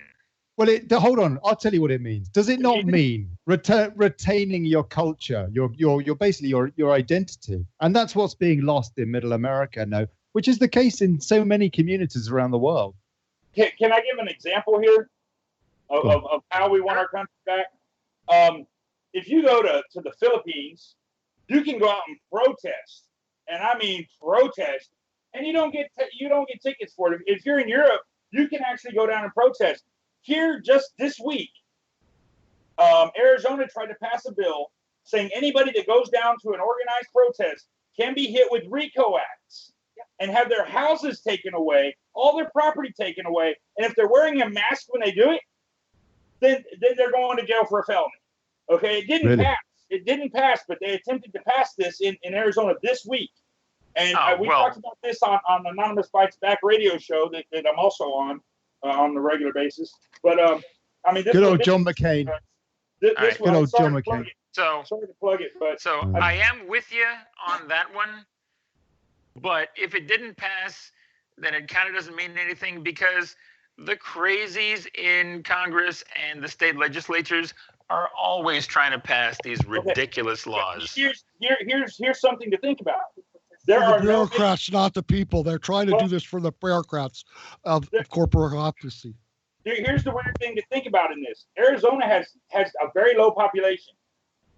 C: Well, hold on. I'll tell you what it means. Does it not mean retaining your culture, your basically your identity? And that's what's being lost in Middle America now, which is the case in so many communities around the world.
E: Can I give an example here of how we want our country back? If you go to the Philippines, you can go out and protest, and I mean protest, and you don't get tickets for it. If you're in Europe, you can actually go down and protest. Here, just this week, Arizona tried to pass a bill saying anybody that goes down to an organized protest can be hit with RICO acts and have their houses taken away, all their property taken away, and if they're wearing a mask when they do it, then they're going to jail for a felony. Okay, it didn't pass. It didn't pass, but they attempted to pass this in Arizona this week. And we talked about this on Anonymous Fights Back radio show that I'm also on the regular basis. But, I mean, this
C: good old John McCain.
E: Good old John McCain.
D: Sorry to plug it, but I am with you on that one. But if it didn't pass, then it kind of doesn't mean anything, because the crazies in Congress and the state legislatures are always trying to pass these ridiculous laws.
E: Here's something to think about.
G: There are the bureaucrats, not the people. They're trying to do this for the bureaucrats of corporatocracy.
E: Here's the weird thing to think about in this. Arizona has a very low population.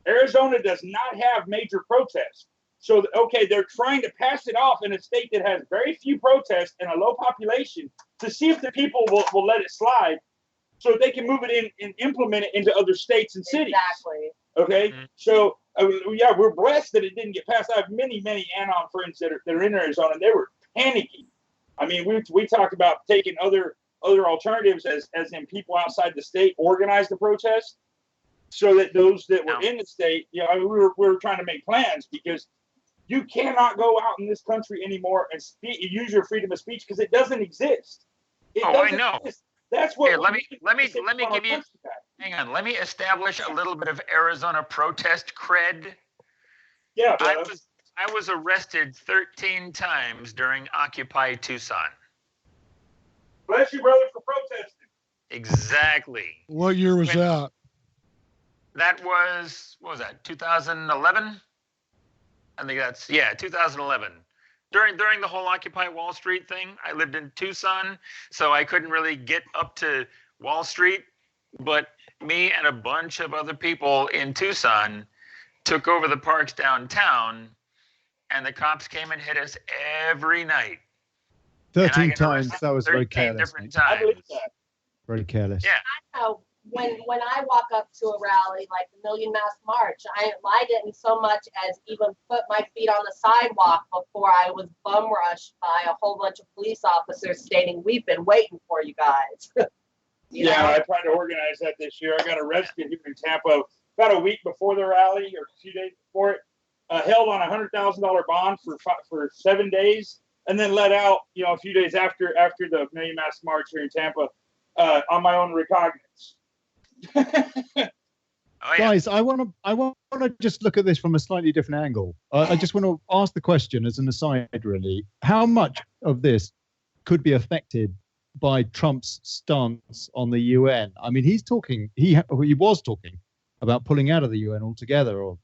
E: Arizona does not have major protests. So, they're trying to pass it off in a state that has very few protests and a low population to see if the people will let it slide so they can move it in and implement it into other states and cities.
F: Exactly.
E: Okay? Mm-hmm. So, we're blessed that it didn't get passed. I have many, many Anon friends that are in Arizona, and they were panicking. I mean, we talked about taking other alternatives as in people outside the state organize the protest so that those that were in the state, we were trying to make plans, because you cannot go out in this country anymore and use your freedom of speech, because it doesn't exist.
D: I know.
E: Exist. That's what.
D: Here, let me give you. Hang on. Let me establish a little bit of Arizona protest cred.
E: Yeah.
D: I was arrested 13 times during Occupy Tucson.
E: Bless you, brother, for protesting.
D: Exactly.
G: What year was that?
D: That was, what was that, 2011? I think that's, 2011. During the whole Occupy Wall Street thing, I lived in Tucson, so I couldn't really get up to Wall Street, but me and a bunch of other people in Tucson took over the parks downtown, and the cops came and hit us every night.
C: 13 times. That was very careless.
E: I believe that.
C: Very careless.
D: Yeah.
F: I know when I walk up to a rally like the Million Mask March, I didn't so much as even put my feet on the sidewalk before I was bum rushed by a whole bunch of police officers stating, "We've been waiting for you guys."
E: I tried to organize that this year. I got arrested here in Tampa about a week before the rally, or a few days before it. Held on a $100,000 bond for 7 days, and then let out, a few days after the Million Mask March here in Tampa, on my own recognizance.
C: Guys, I want to just look at this from a slightly different angle. I just want to ask the question as an aside, really. How much of this could be affected by Trump's stance on the UN? I mean, he was talking about pulling out of the UN altogether, or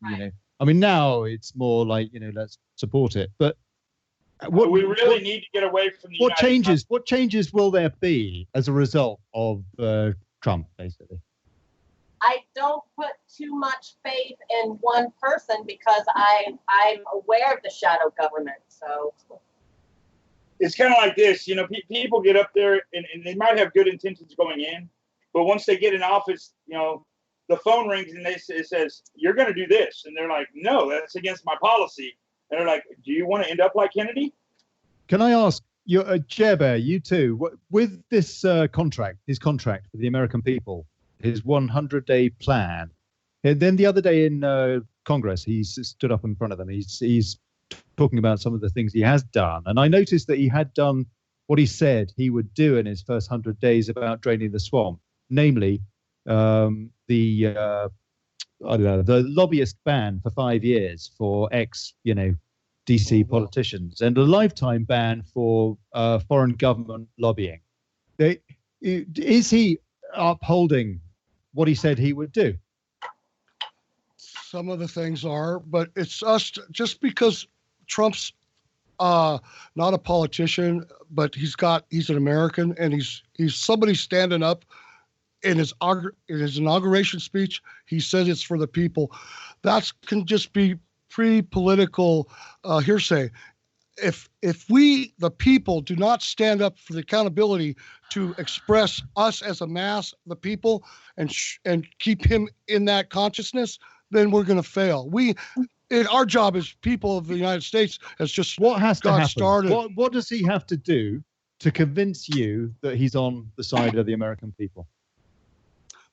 C: I mean, now it's more like let's support it. But
E: we really need to get away from the
C: What changes will there be as a result of Trump, basically?
F: I don't put too much faith in one person because I'm aware of the shadow government. So
E: it's kind of like this, people get up there and they might have good intentions going in, but once they get in office, the phone rings and it says, "You're going to do this." And they're like, "No, that's against my policy." And they're like, "Do you want to end up like Kennedy?"
C: Can I ask, Chair Bear, you too, with this his contract for the American people, his 100-day plan, and then the other day in Congress, he stood up in front of them. He's talking about some of the things he has done. And I noticed that he had done what he said he would do in his first 100 days about draining the swamp, namely the lobbyist ban for 5 years for DC politicians, and a lifetime ban for foreign government lobbying. Is he upholding what he said he would do?
G: Some of the things are, but it's us. Just because Trump's not a politician, but he's an American, and he's somebody standing up in his inauguration speech. He says it's for the people. That can just be pre-political hearsay. If we, the people, do not stand up for the accountability to express us as a mass, the people, and keep him in that consciousness, then we're going to fail. Our job as people of the United States has just
C: what has to happen?
G: Started.
C: What does he have to do to convince you that he's on the side of the American people?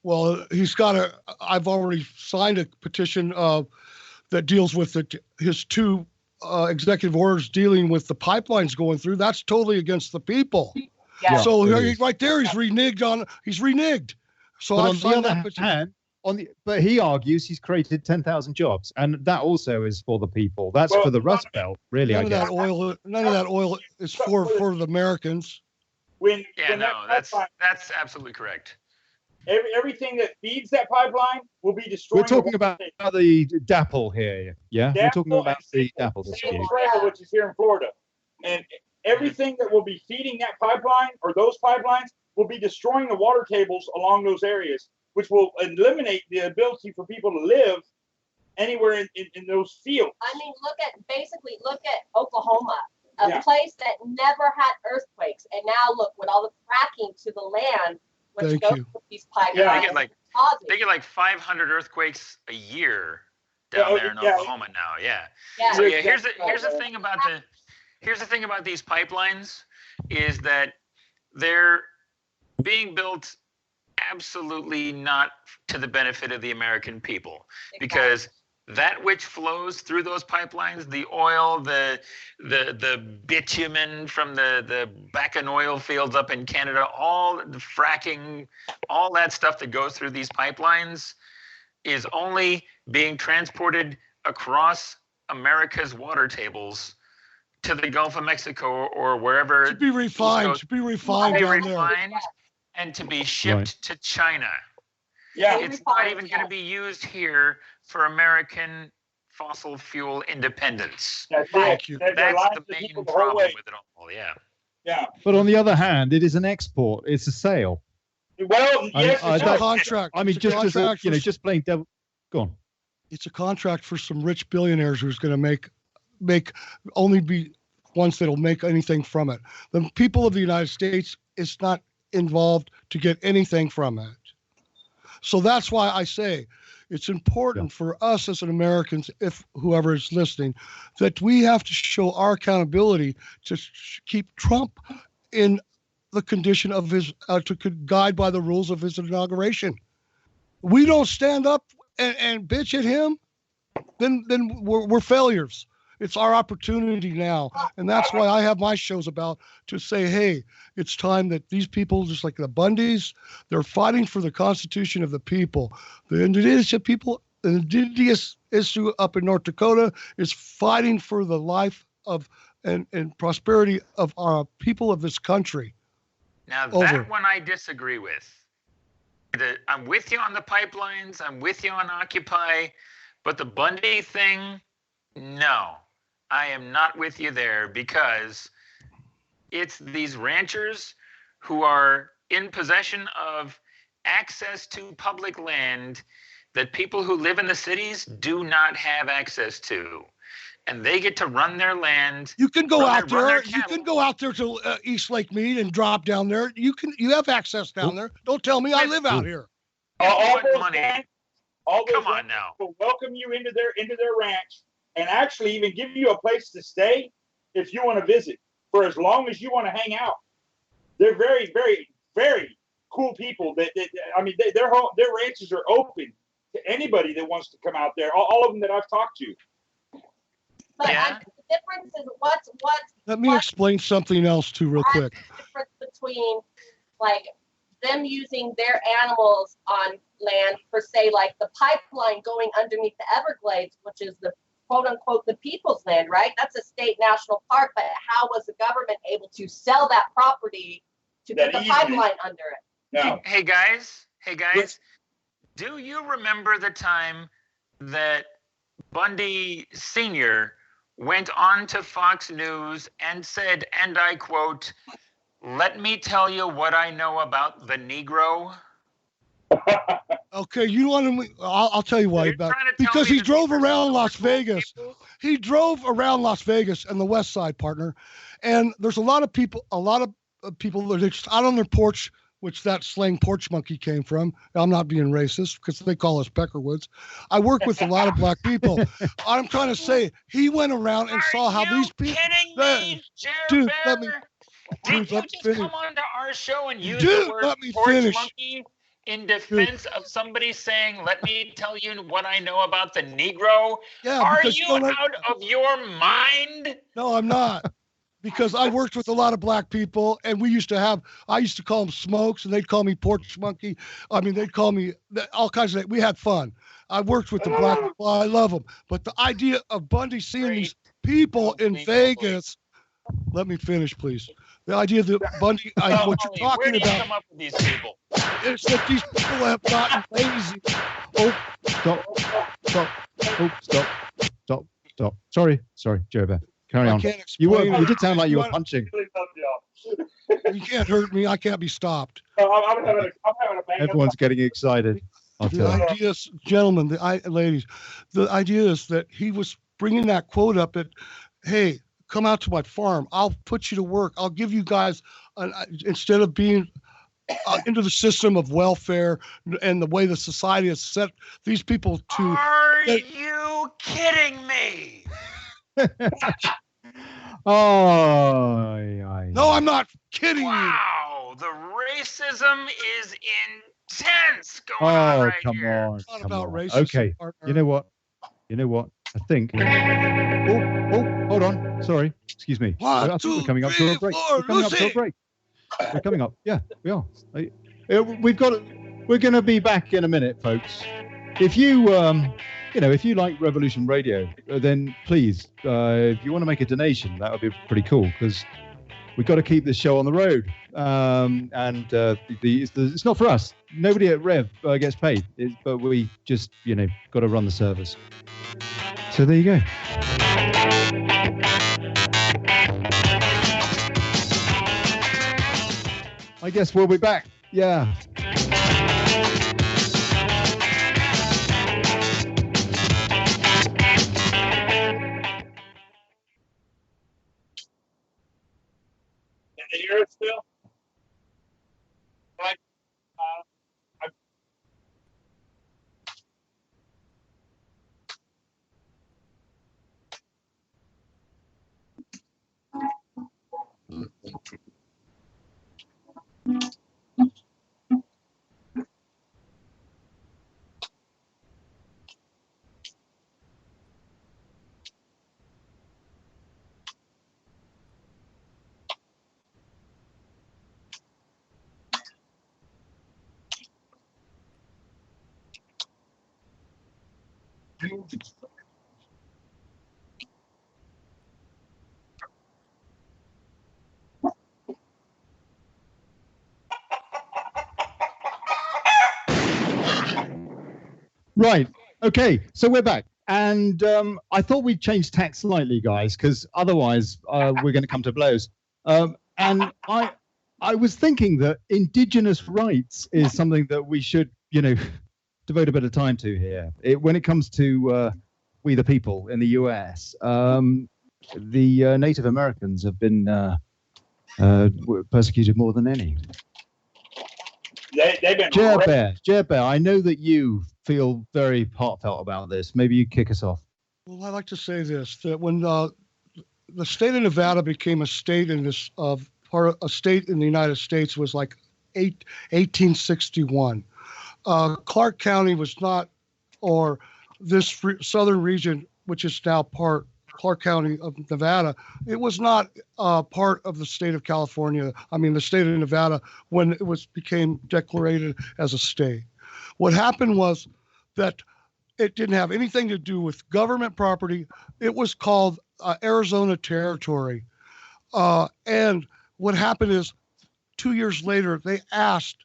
G: Well, he's got to. I've already signed a petition that deals with his two executive orders dealing with the pipelines going through. That's totally against the people.
F: Yeah.
G: So right there, he's reneged. So
C: but
G: I've
C: on the
G: signed
C: other
G: that petition.
C: hand, but he argues he's created 10,000 jobs, and that also is for the people. That's for the Rust Belt, really.
G: None of that oil is for the Americans.
D: That's absolutely correct.
E: Everything that feeds that pipeline will be destroyed.
C: We're talking about the DAPL here, yeah? We're talking about the DAPL dispute.
E: Which is here in Florida. And everything that will be feeding that pipeline, or those pipelines, will be destroying the water tables along those areas, which will eliminate the ability for people to live anywhere in those fields.
F: I mean, look at Oklahoma, a place that never had earthquakes. And now look, with all the fracking to the land, which goes with these pipelines.
D: They get like 500 earthquakes a year down there in Oklahoma now. Yeah. So here's the thing about these pipelines is that they're being built absolutely not to the benefit of the American people, because that which flows through those pipelines, the oil, the bitumen from the Bakken oil fields up in Canada, all the fracking, all that stuff that goes through these pipelines is only being transported across America's water tables to the Gulf of Mexico or wherever.
G: To be refined.
D: and to be shipped to China.
E: Yeah.
D: It's not even going to be used here for American fossil fuel independence.
E: That's
G: Thank you.
D: That's the main problem with it all. Yeah.
E: Yeah.
C: But on the other hand, it is an export. It's a sale.
E: Well, yes,
G: it's a contract.
C: I mean, just playing devil. Go on.
G: It's a contract for some rich billionaires who's going to make only be ones that'll make anything from it. The people of the United States is not involved to get anything from it. So that's why I say it's important for us as Americans, if whoever is listening, that we have to show our accountability to keep Trump in the condition of his, to guide by the rules of his inauguration. We don't stand up and bitch at him, then we're failures. It's our opportunity now. And that's why I have my shows about to say, hey, it's time that these people, just like the Bundys, they're fighting for the Constitution of the people. The indigenous people, the indigenous issue up in North Dakota is fighting for the life of and prosperity of our people of this country.
D: Now that one I disagree with. I'm with you on the pipelines. I'm with you on Occupy. But the Bundy thing, no. I am not with you there because it's these ranchers who are in possession of access to public land that people who live in the cities do not have access to. And they get to run their land.
G: You can go out there. You can go out there to East Lake Mead and drop down there. You have access down there. Don't tell me I live out here.
E: All those
D: Come on now.
E: Will welcome you into their ranch and actually even give you a place to stay if you want to visit for as long as you want to hang out. They're very, very, very cool people. Their ranches are open to anybody that wants to come out there. All of them that I've talked to.
F: But I think the difference is what's.
G: Let me explain something else too, real quick.
F: The difference between like them using their animals on land for, say, like the pipeline going underneath the Everglades, which is the quote unquote the people's land, right? That's a state national park. But how was the government able to sell that property to put the pipeline under it?
E: No.
D: Hey guys, do you remember the time that Bundy Sr. went on to Fox News and said, and I quote, "Let me tell you what I know about the Negro"?
G: Okay, you want to? I'll tell you why. Because he drove around Las Vegas. He drove around Las Vegas and the West Side, partner. And there's a lot of people that are just out on their porch, which that slang porch monkey came from. I'm not being racist because they call us Peckerwoods. I work with a lot of black people. I'm trying to say he went around and saw how these people.
D: Kidding me,
G: dude, let me.
D: Did you just come on to our show and use the word porch monkey in defense of somebody saying, "Let me tell you what I know about the Negro"?
G: Yeah,
D: are you out of your mind?
G: No, I'm not. Because I worked with a lot of black people, and I used to call them smokes, and they'd call me porch monkey. I mean, they'd call me all kinds of things. We had fun. I worked with the black people. I love them. But the idea of Bundy seeing these people in Vegas, let me finish, please. The idea that Bundy, what you're talking about,
D: come up with these people?
G: It's that these people have gotten lazy.
C: Stop. Sorry, Joe. Carry on. You did sound like you were punching.
G: You can't hurt me. I can't be stopped.
E: I'm having a
C: Everyone's getting excited.
G: The idea is, gentlemen, ladies, the idea is that he was bringing that quote up that, hey, come out to my farm. I'll put you to work. I'll give you guys, instead of being into the system of welfare and the way the society has set these people to.
D: Are you kidding me?
G: No, I'm not kidding you.
D: Wow, the racism is intense going on right
C: come
D: here.
C: on.
G: It's not about racism.
C: Okay, you know what? I think. Hold on. Sorry. Excuse me. I think we're coming up to a break. We're coming up. Yeah, we are. We're going to be back in a minute, folks. If you if you like Revolution Radio, then please, if you want to make a donation, that would be pretty cool because we've got to keep this show on the road. It's not for us. Nobody at Rev gets paid, but we just, got to run the service. So there you go. I guess we'll be back. Yeah.
E: Can you hear it still?
C: Right. Okay. So we're back. And I thought we'd change tack slightly, guys, because otherwise we're going to come to blows. And I was thinking that indigenous rights is something that we should, devote a bit of time to here. When it comes to we the people in the US, the Native Americans have been persecuted more than any.
E: They've been
C: Jer Bear, I know that you feel very heartfelt about this. Maybe you kick us off.
G: Well, I'd like to say this, that when the state of Nevada became a state in a state in the United States was like 1861. Clark County was not, or this southern region, which is now Clark County of Nevada, it was not part of the state of California. I mean, the state of Nevada when it became declared as a state. What happened was that it didn't have anything to do with government property. It was called Arizona Territory. And what happened is 2 years later, they asked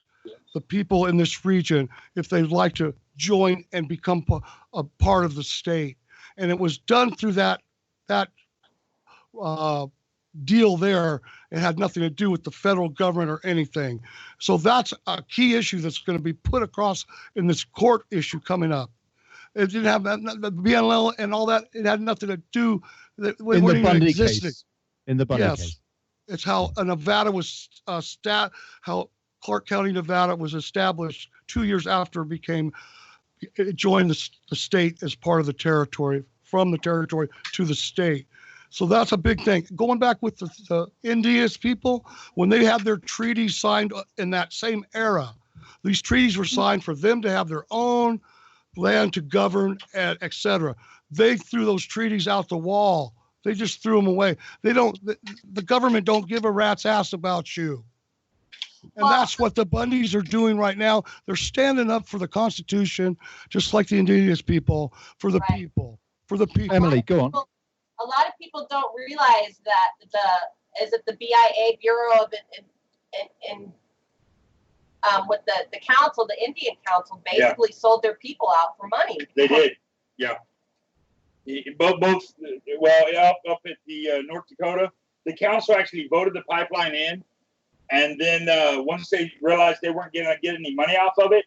G: the people in this region if they'd like to join and become a part of the state. And it was done through that deal there. It had nothing to do with the federal government or anything. So that's a key issue that's going to be put across in this court issue coming up. It didn't have the BNL and all that. It had nothing to do with
C: in the Bundy case. In the Bundy case.
G: It's how Nevada was how Clark County, Nevada was established 2 years after it joined the state as part of the territory, from the territory to the state. So that's a big thing. Going back with the Indigenous people, when they had their treaties signed in that same era, these treaties were signed for them to have their own land to govern, et cetera. They threw those treaties out the wall. They just threw them away. The government don't give a rat's ass about you. And that's what the Bundys are doing right now. They're standing up for the Constitution, just like the Indigenous people, for the people.
C: Emily, go on.
F: A lot of people don't realize that the BIA Bureau of with the council, the Indian Council, basically sold their people out for money.
E: They did, yeah. Both up at the North Dakota, the council actually voted the pipeline in, and then once they realized they weren't going to get any money off of it,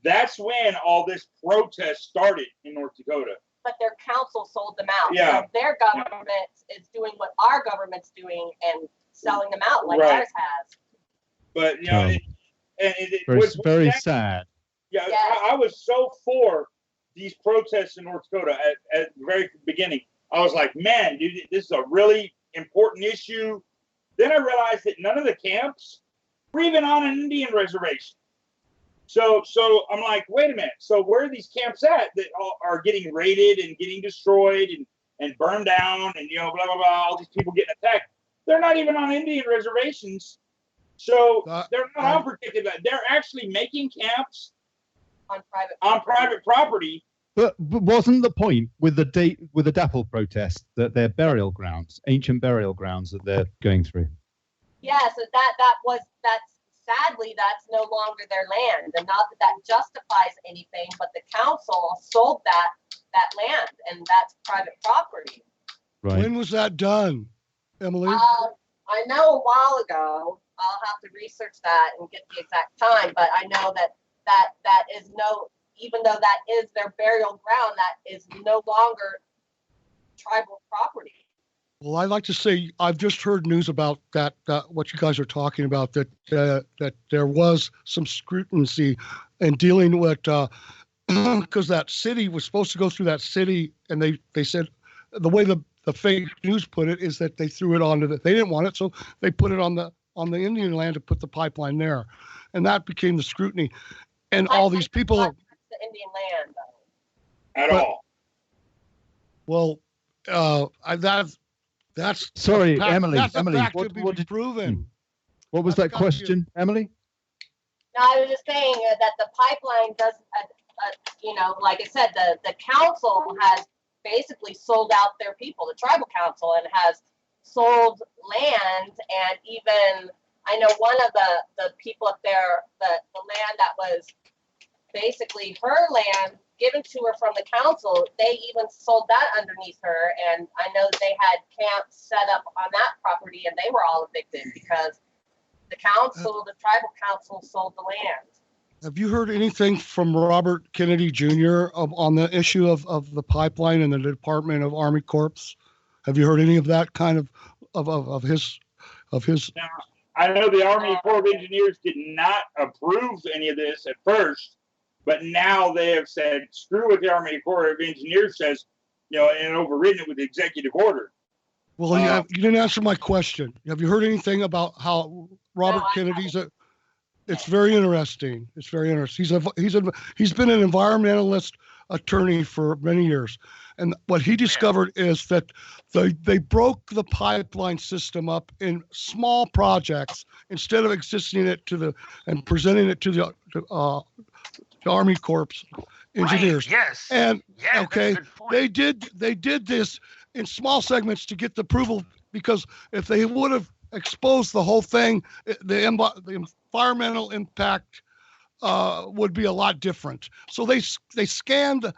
E: that's when all this protest started in North Dakota.
F: But their council sold them out.
E: Yeah.
F: So their government is doing what our government's doing and selling them out like ours has.
E: But it
C: was very sad.
E: Yeah, yes. I was so for these protests in North Dakota at the very beginning. I was like, man, dude, this is a really important issue. Then I realized that none of the camps were even on an Indian reservation. So I'm like, wait a minute. So where are these camps at that are getting raided and getting destroyed and burned down and, blah, blah, blah, all these people getting attacked? They're not even on Indian reservations. So they're not on protected land. They're actually making camps on private property.
C: But wasn't the point with the DAPL protest that they're burial grounds, ancient burial grounds that they're going through?
F: Yeah, so that's sadly that's no longer their land, and not that justifies anything, but the council sold that land, and that's private property.
C: Right.
G: When was that done, Emily?
F: I know a while ago. I'll have to research that and get the exact time, but I know that is even though that is their burial ground, that is no longer tribal property.
G: Well, I'd like to say I've just heard news about that what you guys are talking about, that there was some scrutiny in dealing with because that city was supposed to go through that city, and they said the way the fake news put it is that they threw it onto they didn't want it, so they put it on the Indian land to put the pipeline there, and that became the scrutiny, and all these people are
F: the Indian land though.
E: At all.
G: Well, that's
C: sorry,
G: fact,
C: Emily.
G: That's
C: Emily,
G: a fact
C: what
G: to be
C: did
G: proven.
C: What was that question, Emily?
F: No, I was just saying that the pipeline does, like I said, the council has basically sold out their people, the tribal council, and has sold land. And even I know one of the people up there, the land that was basically her land given to her from the council, they even sold that underneath her. And I know they had camps set up on that property, and they were all evicted because the tribal council sold the land.
G: Have you heard anything from Robert Kennedy Jr. on the issue of the pipeline and the Department of Army Corps? Have you heard any of that kind of his?
E: Now, I know the Army Corps of Engineers did not approve any of this at first, but now they have said, screw what the Army Corps of Engineers says, and overridden it with the executive order.
G: Well, you didn't answer my question. Have you heard anything about how Robert Kennedy's? It's very interesting. It's very interesting. He's been an environmentalist attorney for many years, and what he discovered is that they broke the pipeline system up in small projects instead of existing it and presenting it to the Army Corps engineers.
D: Right, yes.
G: And
D: yeah,
G: okay, they did this in small segments to get the approval, because if they would have exposed the whole thing, the environmental impact would be a lot different. So they scanned,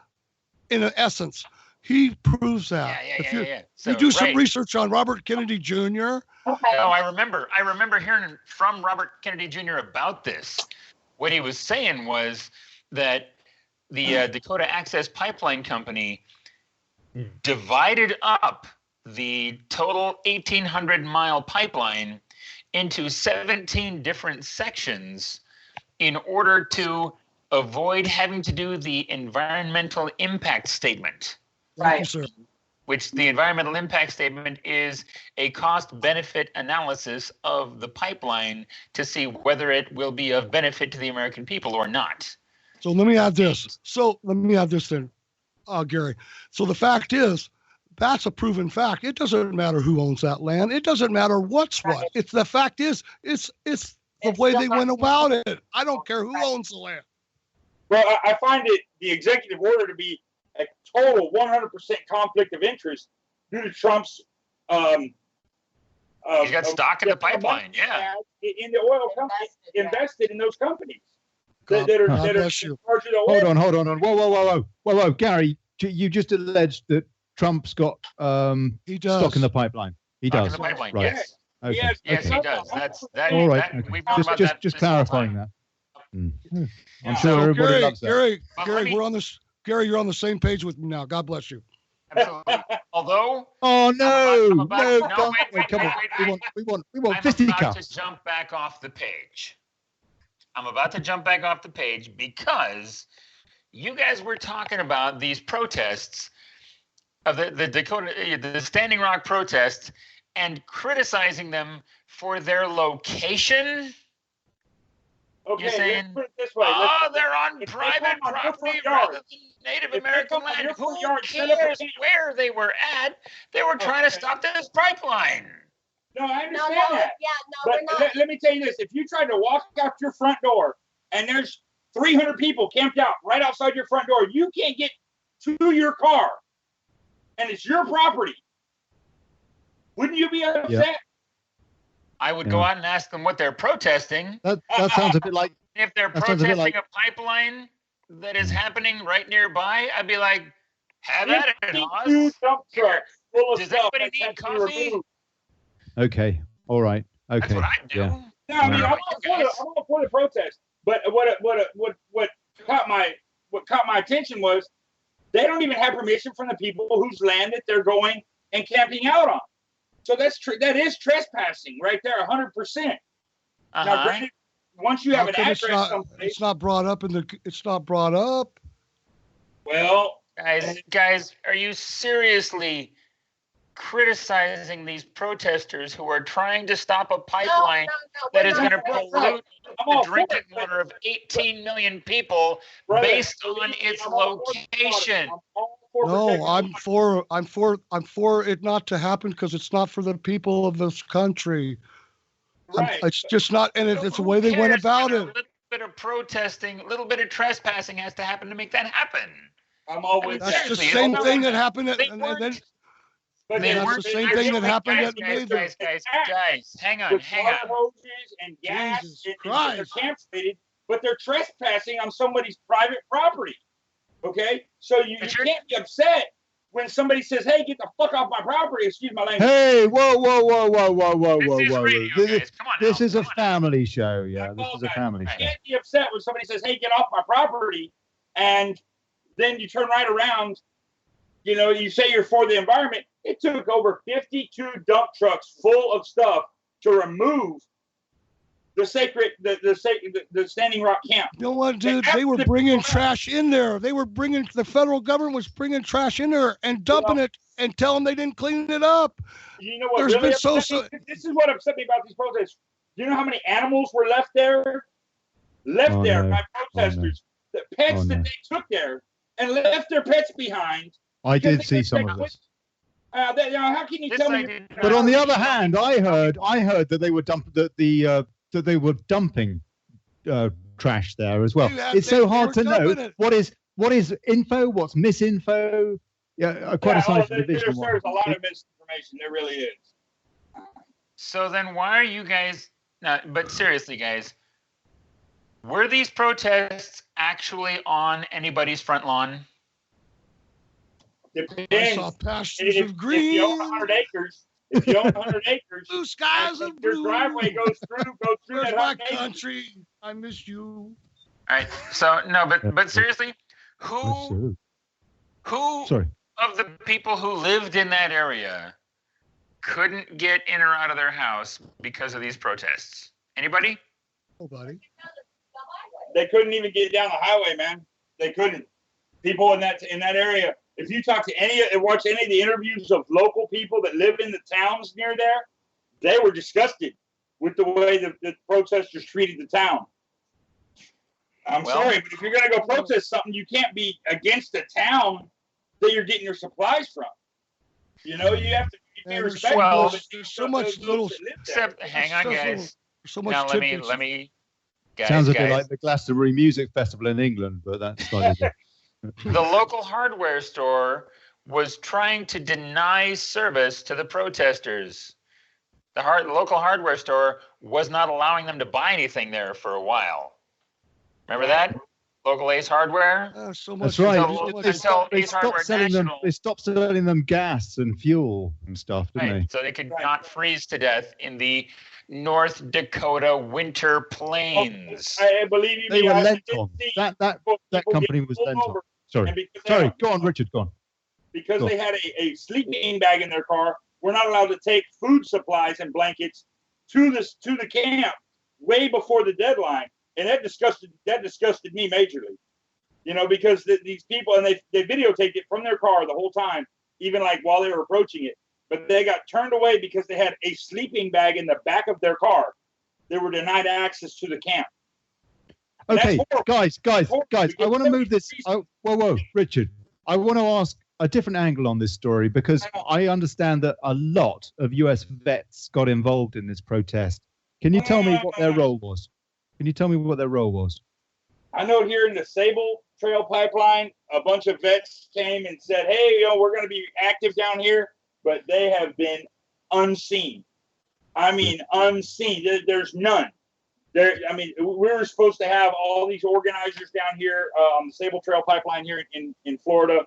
G: in essence. He proves that.
D: Yeah. So,
G: you do some research on Robert Kennedy Jr.
F: Okay.
D: Oh, I remember hearing from Robert Kennedy Jr. about this. What he was saying was that the Dakota Access Pipeline Company divided up the total 1,800-mile pipeline into 17 different sections in order to avoid having to do the environmental impact statement.
F: Right.
G: Sir.
D: Which the environmental impact statement is a cost-benefit analysis of the pipeline to see whether it will be of benefit to the American people or not.
G: So let me add this. Then, Gary. So the fact is, that's a proven fact. It doesn't matter who owns that land. It doesn't matter what's what. It's the fact is, it's the way they went about it. I don't care who owns the land.
E: Well, I find the executive order to be a total 100% conflict of interest due to Trump's.
D: He's got stock in the pipeline, yeah.
E: In the oil company, invested in those companies
G: God
E: that are
G: bless you.
E: charged of oil.
C: Hold on. Whoa, Gary, you just alleged that Trump's got
G: He does.
C: stock in the pipeline. He
D: Stock
C: does.
D: in the pipeline,
C: Right.
D: yes.
C: Okay.
D: Yes,
C: okay.
D: he does. That's
C: All right.
D: that,
C: Okay.
D: we've known about that
C: Just
D: this whole
C: clarifying
D: time.
C: that. I'm
D: Yeah.
C: sure
G: So
C: everybody loves that.
G: Gary,
D: let me-
G: we're on this. Gary, you're on the same page with me now. God bless you.
D: Absolutely. Although
C: Oh no!
D: I'm about-
C: No!
D: no,
C: Come
D: wait,
C: on!
D: wait.
C: We want
D: I'm about
C: fisticuffs.
D: to jump back off the page. I'm about to jump back off the page because you guys were talking about these protests of the Standing Rock protests and criticizing them for their location.
E: Okay,
D: You're saying,
E: let's put it this way.
D: they're on
E: if they
D: private
E: come on your
D: property
E: front yard,
D: rather than Native
E: if they
D: American
E: come on
D: land.
E: your front
D: Who
E: yard, set up a
D: cares
E: tent.
D: where they were at? They were trying to stop this pipeline.
E: No, I
F: No,
E: understand that.
F: yeah, no,
E: But
F: we're not.
E: let me tell you this. If you tried to walk out your front door and there's 300 people camped out right outside your front door, you can't get to your car. And it's your property. Wouldn't you be upset?
D: I would go out and ask them what they're protesting.
C: That sounds a bit like.
D: If they're protesting a pipeline that is happening right nearby, I'd be like, have at it, Oz. Does anybody need coffee?
C: Okay. All right. Okay.
D: That's what I do.
C: Yeah.
E: No, I mean, I'm all for the protest, but what caught my attention was they don't even have permission from the people whose land that they're going and camping out on. So that is trespassing right there, 100%. Now, granted, once you have an address,
G: it's not brought up it's not brought up.
E: Well,
D: guys, are you seriously criticizing these protesters who are trying to stop a pipeline that is going to pollute the drinking water of 18 million people based on its location?
G: No, I'm for it not to happen because it's not for the people of this country. Right. It's just not, and it's the way they went about it.
D: A little bit of protesting, a little bit of trespassing has to happen to make that happen.
E: I'm always.
G: That's the same thing that happened. That's the same thing that happened at
D: guys, hang on.
E: Hoses and gas, they're campsited, but they're trespassing on somebody's private property. Okay, so you can't be upset when somebody says, "Hey, get the fuck off my property." Excuse my language.
C: Hey, whoa! This is a family show. Yeah, this is a family show.
E: You can't be upset when somebody says, "Hey, get off my property," and then you turn right around. You know, you say you're for the environment. It took over 52 dump trucks full of stuff to remove the Standing Rock camp.
G: You know what, dude? They were bringing trash in there. The federal government was bringing trash in there and dumping it and telling them they didn't clean it up.
E: You know what? This is what upset me about these protests. Do you know how many animals were left there? By protesters. The pets that they took there and left their pets behind.
C: I did see some of this.
E: How can you tell me?
C: But on the other hand, I heard that they were they were dumping trash there as well. It's so hard to know what is info, what's misinfo. Yeah, quite a science division.
E: There's a lot of misinformation. There really is.
D: So then, why are you guys? But seriously, guys, were these protests actually on anybody's front lawn?
E: Depends.
G: I saw pastures of green.
E: If you own 100 acres,
G: blue skies and
E: your driveway goes through
G: Where's
E: that
G: my country? I miss you.
D: All right. So no, but seriously, who of the people who lived in that area couldn't get in or out of their house because of these protests? Anybody?
G: Nobody.
E: They couldn't even get down the highway, man. They couldn't. People in that area. If you talk to watch any of the interviews of local people that live in the towns near there, they were disgusted with the way the protesters treated the town. I'm sorry, but if you're going to go protest something, you can't be against the town that you're getting your supplies from. You know, you have to be respectful.
G: Well, there's so much little.
D: Hang on, guys.
G: So much.
D: Now let me. Guys,
C: sounds a bit like the Glastonbury Music Festival in England, but that's not it.
D: The local hardware store was trying to deny service to the protesters. The local hardware store was not allowing them to buy anything there for a while. Remember that? Local Ace Hardware?
G: So much.
C: That's right. They stopped selling them gas and fuel and stuff, didn't they?
D: So they could not freeze to death in the North Dakota winter plains.
E: I believe you.
C: They were lent on. That company was lent on. Sorry. Go on, Richard. Go on.
E: Because they had a sleeping bag in their car, we're not allowed to take food supplies and blankets to the camp way before the deadline, and that disgusted me majorly. You know, because these people, and they videotaped it from their car the whole time, even like while they were approaching it. But they got turned away because they had a sleeping bag in the back of their car. They were denied access to the camp.
C: Okay, guys, I want to move this. Whoa, Richard. I want to ask a different angle on this story because I understand that a lot of U.S. vets got involved in this protest. Can you tell me what their role was?
E: I know here in the Sable Trail Pipeline, a bunch of vets came and said, "Hey, we're going to be active down here," but they have been unseen. I mean, unseen. There's none. I mean, we were supposed to have all these organizers down here on the Sable Trail Pipeline here in Florida.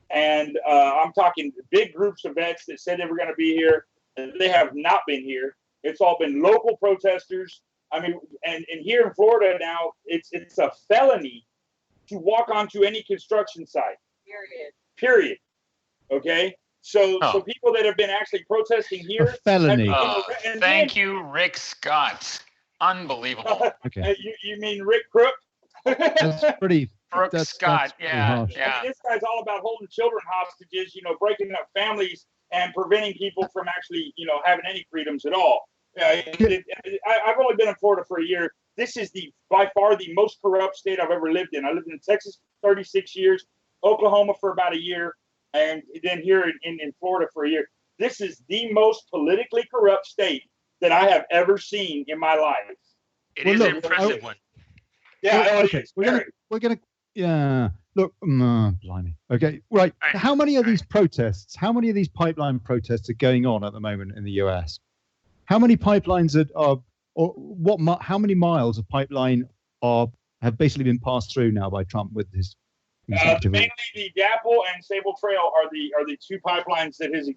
E: And I'm talking big groups of vets that said they were going to be here. And they have not been here. It's all been local protesters. I mean, and here in Florida now, it's a felony to walk onto any construction site. Period. Okay? So people that have been actually protesting here.
C: A felony.
D: Thank you, Rick Scott. Unbelievable.
C: Okay.
E: You mean Rick Crook?
C: That's pretty.
D: Brooke Scott, yeah.
E: I mean, this guy's all about holding children hostages, breaking up families and preventing people from actually, having any freedoms at all. I've only been in Florida for a year. This is by far the most corrupt state I've ever lived in. I lived in Texas for 36 years, Oklahoma for about a year, and then here in Florida for a year. This is the most politically corrupt state that I have ever seen in my life.
D: It is an impressive one.
E: Yeah.
C: Okay. We're gonna. Yeah. Look. Blimey. Okay. Right. How many of these protests? How many of these pipeline protests are going on at the moment in the U.S.? How many pipelines how many miles of pipeline have basically been passed through now by Trump with his executive?
E: Mainly the DAPL and Sable Trail are the two pipelines that his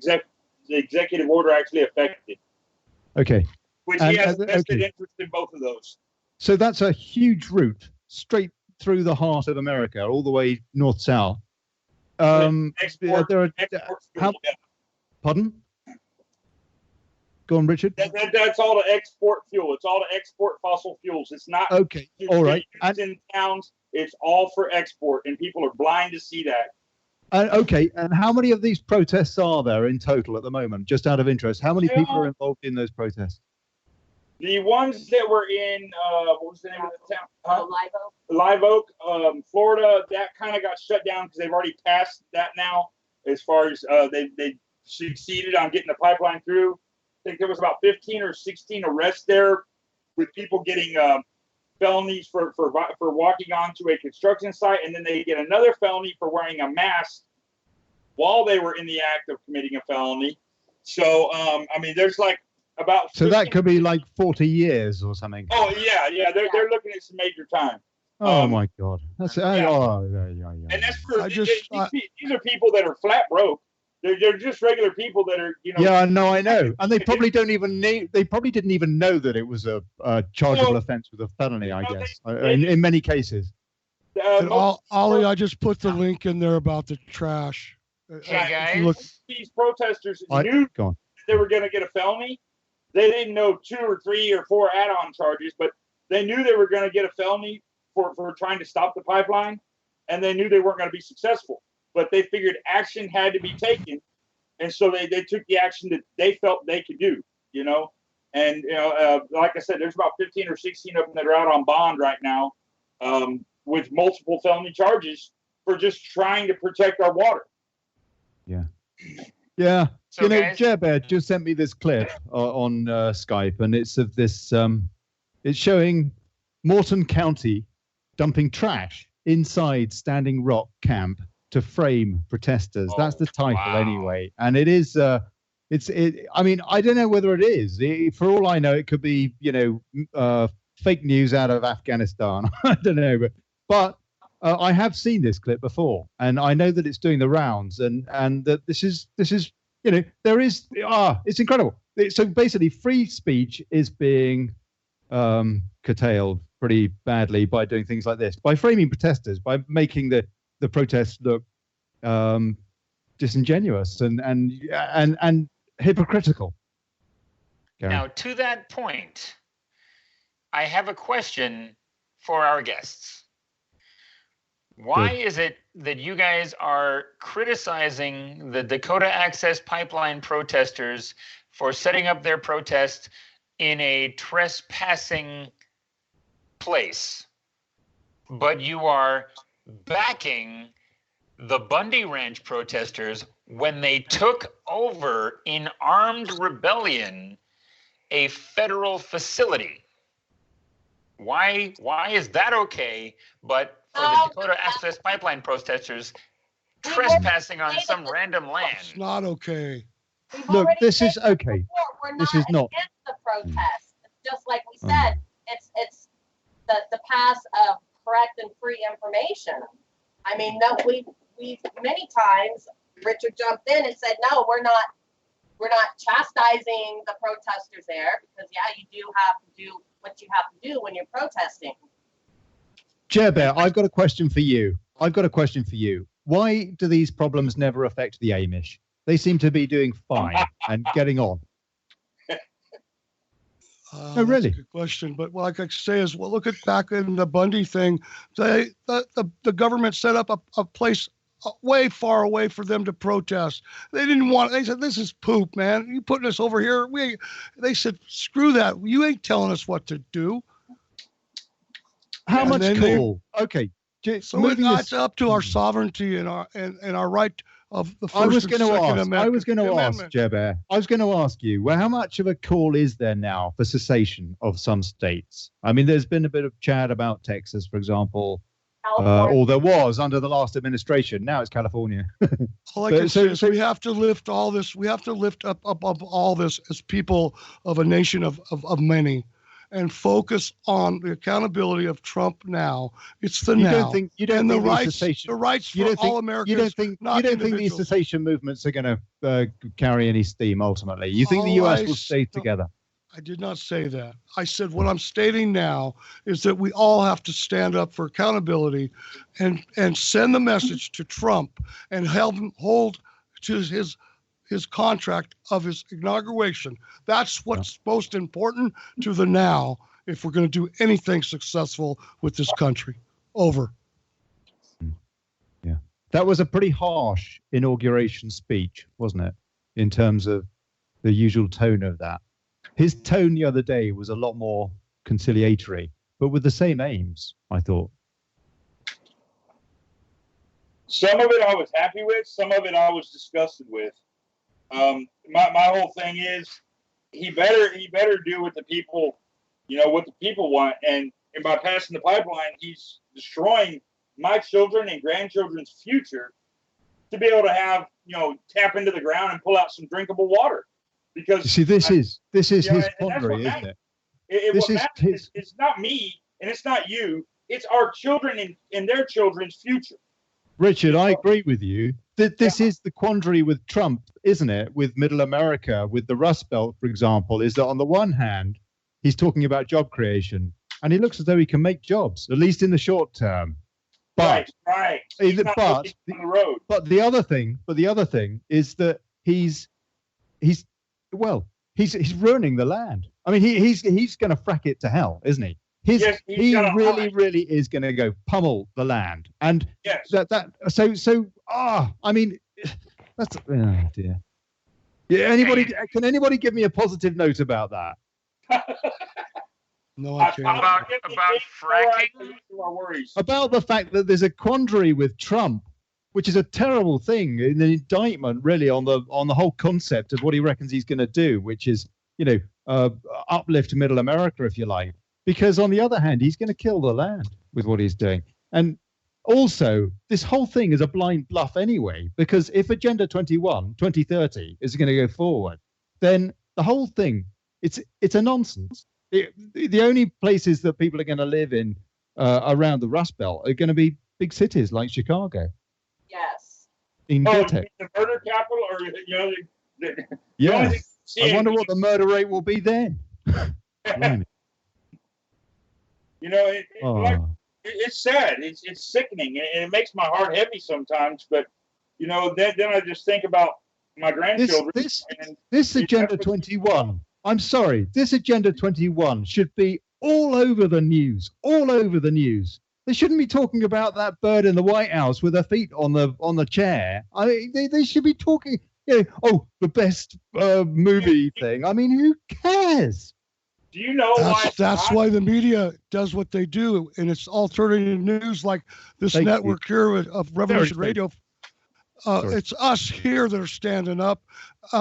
E: executive order actually affected.
C: Okay.
E: Which he has a vested interest in both of those.
C: So that's a huge route straight through the heart of America, all the way north-south. Pardon? Go on, Richard.
E: That's all to export fuel. It's all to export fossil fuels. It's not
C: okay. All right.
E: In towns, it's all for export, and people are blind to see that.
C: Okay. And how many of these protests are there in total at the moment? Just out of interest, how many people are involved in those protests?
E: The ones that were in what was the name of the town? Live Oak, Florida. That kind of got shut down because they've already passed that now. As far as they succeeded on getting the pipeline through. I think there was about 15 or 16 arrests there with people getting felonies for walking onto a construction site, and then they get another felony for wearing a mask while they were in the act of committing a felony. So, I mean, there's like about.
C: So that could be like 40 years or something.
E: Oh yeah. They're looking at some major time.
C: Oh my God, that's
E: yeah. And that's for these are people that are flat broke. They're just regular people that are,
C: Yeah, no, I know, and they probably don't even they probably didn't even know that it was a chargeable offense with a felony. I guess in many cases.
G: Ollie, I just put the link in there about the trash.
D: Hey guys,
E: these protesters knew they were going to get a felony. They didn't know 2 or 3 or 4 add-on charges, but they knew they were going to get a felony for trying to stop the pipeline, and they knew they weren't going to be successful. But they figured action had to be taken, and so they took the action that they felt they could do, And like I said, there's about 15 or 16 of them that are out on bond right now, with multiple felony charges for just trying to protect our water.
C: Yeah.
D: So
C: Gerry just sent me this clip on Skype, and it's of this. It's showing Morton County dumping trash inside Standing Rock camp to frame protesters. That's the title anyway, and it is. I mean, I don't know whether it is. For all I know, it could be fake news out of Afghanistan. I don't know, but I have seen this clip before, and I know that it's doing the rounds, and that this is there is it's incredible. So basically, free speech is being curtailed pretty badly by doing things like this, by framing protesters, by making the protests look disingenuous and hypocritical. Gerry.
D: Now, to that point, I have a question for our guests. Why is it that you guys are criticizing the Dakota Access Pipeline protesters for setting up their protest in a trespassing place, but you are backing the Bundy Ranch protesters when they took over in armed rebellion a federal facility? Why is that okay, but for the Dakota Access Pipeline protesters trespassing on some random land?
G: It's not okay.
C: Look, this is okay.
F: we're
C: this
F: not
C: is not.
F: against the protest. It's just like we said, it's the pass of correct and free information. I mean, no, we many times Richard jumped in and said, no, we're not chastising the protesters there, because you do have to do what you have to do when you're protesting.
C: Gerry, I've got a question for you. Why do these problems never affect the Amish? They seem to be doing fine and getting on. No, really.
G: That's a good question. But what I could say is, well, look at back in the Bundy thing. The government set up a place way far away for them to protest. They didn't want. They said, "This is poop, man. You putting us over here." They said, "Screw that. You ain't telling us what to do."
C: How much cool? Okay.
G: So it's up to our sovereignty and our right of the First and Second Amendment.
C: I was going to ask, Gerry. I was going to ask you, well, how much of a call is there now for cessation of some states? I mean, there's been a bit of chat about Texas, for example, or there was under the last administration. Now it's California.
G: All I can say is we have to lift all this. We have to lift up above all this as people of a nation of many, and focus on the accountability of Trump now. It's the
C: you
G: now.
C: Don't think, you don't
G: and
C: think
G: the rights for all Americans.
C: You don't think these cessation movements are going to carry any steam ultimately? You think the U.S. will stay together?
G: I did not say that. I said what I'm stating now is that we all have to stand up for accountability and send the message to Trump and hold to his contract of his inauguration. That's what's most important to the now if we're going to do anything successful with this country. Over.
C: Yeah. That was a pretty harsh inauguration speech, wasn't it? In terms of the usual tone of that. His tone the other day was a lot more conciliatory, but with the same aims, I thought.
E: Some of it I was happy with, some of it I was disgusted with. My whole thing is he better do what the people, what the people want. And by passing the pipeline, he's destroying my children and grandchildren's future to be able to have, tap into the ground and pull out some drinkable water. Because
C: see, this is his quandary, isn't it?
E: It's not me and it's not you. It's our children and their children's future.
C: Richard, I agree with you. This is the quandary with Trump, isn't it? With Middle America, with the Rust Belt, for example, is that on the one hand, he's talking about job creation, and he looks as though he can make jobs, at least in the short term. But
E: right.
C: But the other thing is that he's ruining the land. I mean, he's going to frack it to hell, isn't he? He really is going to go pummel the land, and I mean, that's dear. Yeah, can anybody give me a positive note about that?
G: No, I can't.
D: About fracking?
C: About the fact that there's a quandary with Trump, which is a terrible thing, in the indictment, really, on the whole concept of what he reckons he's going to do, which is, uplift Middle America, if you like. Because on the other hand, he's going to kill the land with what he's doing. And also, this whole thing is a blind bluff anyway, because if Agenda 2030 is going to go forward, then the whole thing, it's a nonsense. The only places that people are going to live in around the Rust Belt are going to be big cities like Chicago.
F: Yes.
E: The murder capital, or
C: yes. I wonder what the murder rate will be then.
E: It's sad. It's sickening, and it makes my heart heavy sometimes. But then I just think about my grandchildren.
C: This Agenda 21. I'm sorry. This Agenda 21 should be all over the news. All over the news. They shouldn't be talking about that bird in the White House with her feet on the chair. I mean, they should be talking. The best movie thing. I mean, who cares?
E: Do you know why?
G: That's why the media does what they do, and it's alternative news like this network here of Revolution Radio. It's us here that are standing up,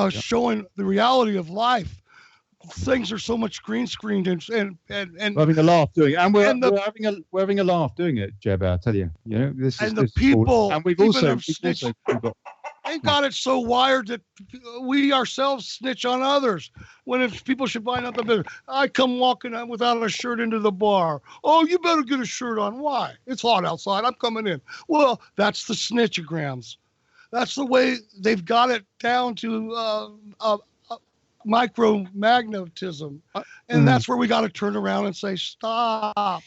G: showing the reality of life. Things are so much green screened and
C: we're having a laugh doing it, and we're having a laugh doing it, Jeb. I tell you, this is
G: people,
C: and we've also got.
G: got it so wired that we ourselves snitch on others. When if people should find out the business, I come walking out without a shirt into the bar. Oh, you better get a shirt on. Why? It's hot outside. I'm coming in. Well, that's the snitchograms. That's the way they've got it down to micromagnetism. And that's where we got to turn around and say, stop,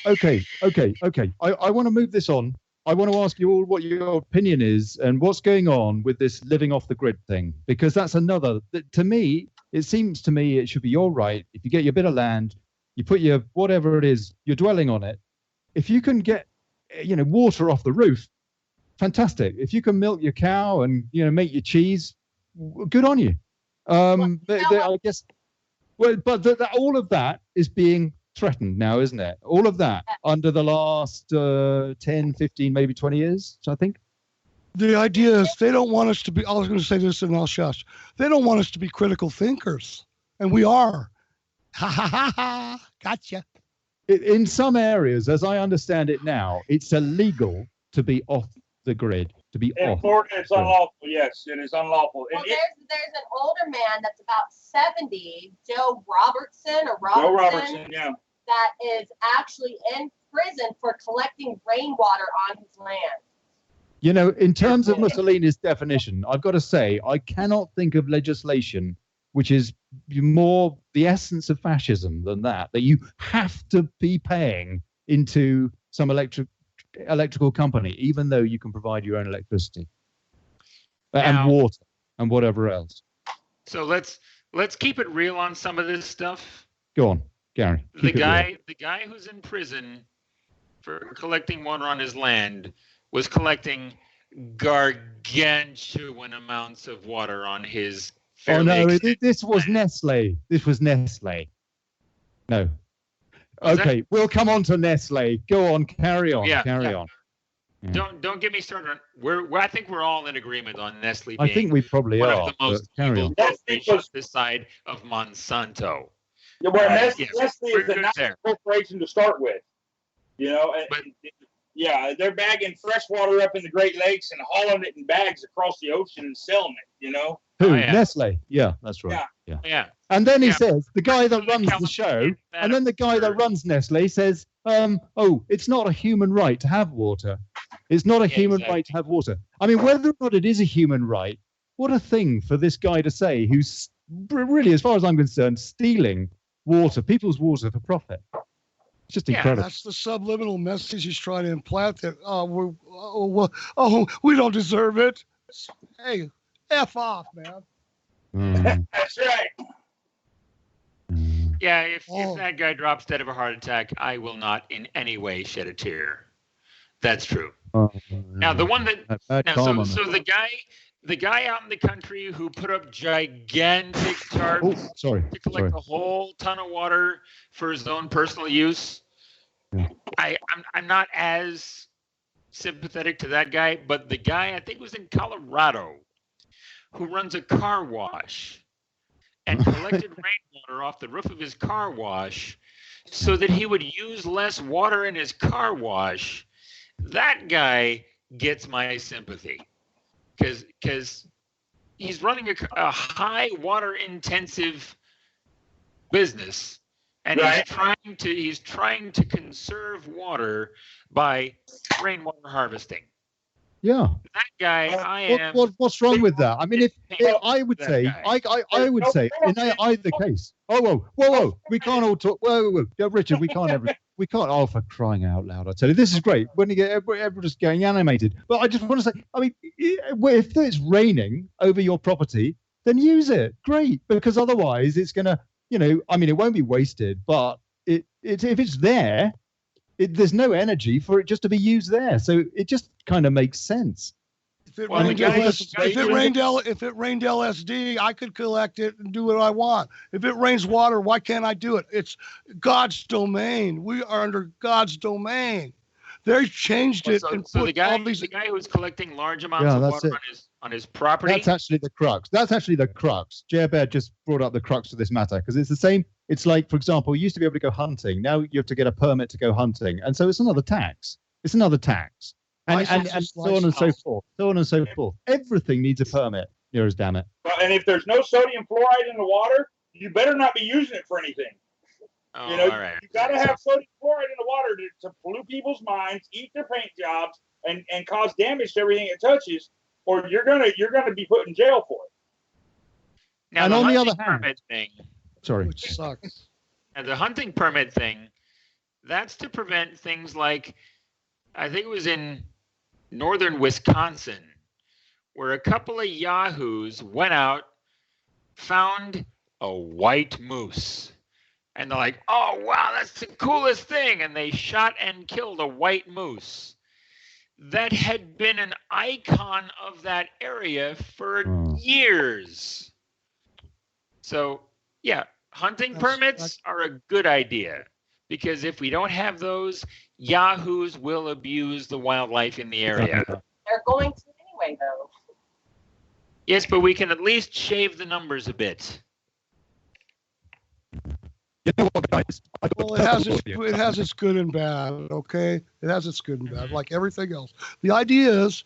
C: Okay. I want to move this on. I want to ask you all what your opinion is and what's going on with this living off the grid thing, because that's another, to me, it seems to me it should be your right. If you get your bit of land, you put your, whatever it is, you're dwelling on it. If you can get, water off the roof, fantastic. If you can milk your cow and, make your cheese, good on you. I guess, but all of that is being threatened now, isn't it? All of that under the last 10, 15, maybe 20 years, I think.
G: The idea is they don't want us to be, I was going to say this and I'll shush. They don't want us to be critical thinkers. And we are. Ha ha ha ha. Gotcha.
C: In some areas, as I understand it now, it's illegal to be off the grid, to be off.
E: In Florida, it's unlawful. Yes, it is unlawful.
F: Well, there's an older man that's about 70, Joe Robertson,
E: yeah.
F: That is actually in prison for collecting rainwater on his land.
C: In terms of Mussolini's definition, I've got to say, I cannot think of legislation which is more the essence of fascism than that you have to be paying into some electrical company, even though you can provide your own electricity and water and whatever else.
D: So let's keep it real on some of this stuff.
C: Go on, Gary.
D: The guy who's in prison for collecting water on his land was collecting gargantuan amounts of water on his.
C: Oh no! This was Nestle. This was Nestle. No. Okay, we'll come on to Nestle. Go on, carry on. Carry on. Yeah.
D: Don't get me started on. I think we're all in agreement on Nestle.
C: I think we probably
D: one
C: are.
D: Of the most evil corporations this side of Monsanto.
E: Yeah, well, Nestle is a national corporation to start with. They're bagging fresh water up in the Great Lakes and hauling it in bags across the ocean and selling it.
C: Who? Nestle. Yeah, that's right.
D: Yeah.
C: And then he says, the guy that runs the show, and then the guy that runs Nestle says, it's not a human right to have water. It's not a human right to have water. I mean, whether or not it is a human right, what a thing for this guy to say, who's really, as far as I'm concerned, stealing water, people's water for profit. It's just incredible.
G: That's the subliminal message he's trying to implant that, we don't deserve it. Hey, F off, man.
E: That's right.
D: Yeah, if that guy drops dead of a heart attack, I will not in any way shed a tear. That's true. Now the one that so the guy out in the country who put up gigantic tarps to collect a whole ton of water for his own personal use. Yeah. I'm not as sympathetic to that guy, but the guy I think was in Colorado who runs a car wash and collected rainwater off the roof of his car wash so that he would use less water in his car wash. That guy gets my sympathy because he's running a high water intensive business and he's trying to conserve water by rainwater harvesting.
C: Yeah.
D: That guy,
C: what's wrong with that? I mean, if I would say, I would say, in either case. Whoa! We can't all talk. Whoa, Richard, we can't. Oh, for crying out loud! I tell you, this is great. When you get everyone just getting animated. But I just want to say, I mean, if it's raining over your property, then use it. Great, because otherwise it's gonna, I mean, it won't be wasted. But if it's there. There's no energy for it just to be used there, so it just kind of makes sense.
G: If it rained LSD, I could collect it and do what I want. If it rains water, why can't I do it? It's God's domain. We are under God's domain. They changed it.
D: So the guy who was collecting large amounts of water on his property.
C: That's actually the crux. Jer Bear just brought up the crux of this matter because it's the same. It's like, for example, you used to be able to go hunting. Now you have to get a permit to go hunting. And so it's another tax. and so on and so forth. So on and so forth. Everything needs a permit. Yours, damn it.
E: Well, and if there's no sodium fluoride in the water, you better not be using it for anything.
D: Oh,
E: you know,
D: all right.
E: You got to have sodium fluoride in the water to pollute people's minds, eat their paint jobs, and cause damage to everything it touches, or you're gonna be put in jail for it.
D: Now,
C: and on the other hand,
D: permit thing,
G: which sucks.
D: And the hunting permit thing, that's to prevent things like, I think it was in northern Wisconsin, where a couple of yahoos went out, found a white moose. And they're like, oh, wow, that's the coolest thing. And they shot and killed a white moose that had been an icon of that area for years. So, yeah, hunting permits are a good idea, because if we don't have those, yahoos will abuse the wildlife in the area.
F: They're going to anyway, though.
D: Yes, but we can at least shave the numbers a bit.
G: Well, it has its good and bad, okay? It has its good and bad, like everything else. The idea is,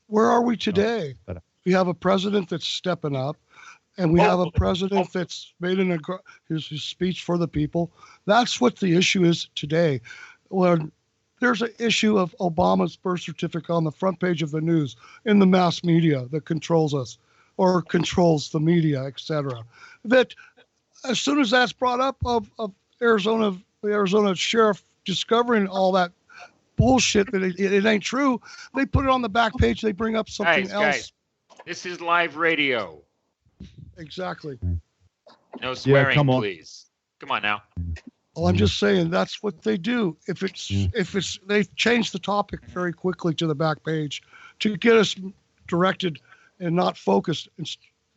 G: where are we today? We have a president that's stepping up, and we have a president that's made his speech for the people. That's what the issue is today. When there's an issue of Obama's birth certificate on the front page of the news in the mass media that controls us or controls the media, etc. That as soon as that's brought up of the Arizona sheriff discovering all that bullshit that it ain't true, they put it on the back page. They bring up something else. Guys,
D: this is live radio.
G: Exactly.
D: No swearing, please. Come on now.
G: Well, I'm just saying that's what they do. If they change the topic very quickly to the back page to get us directed and not focused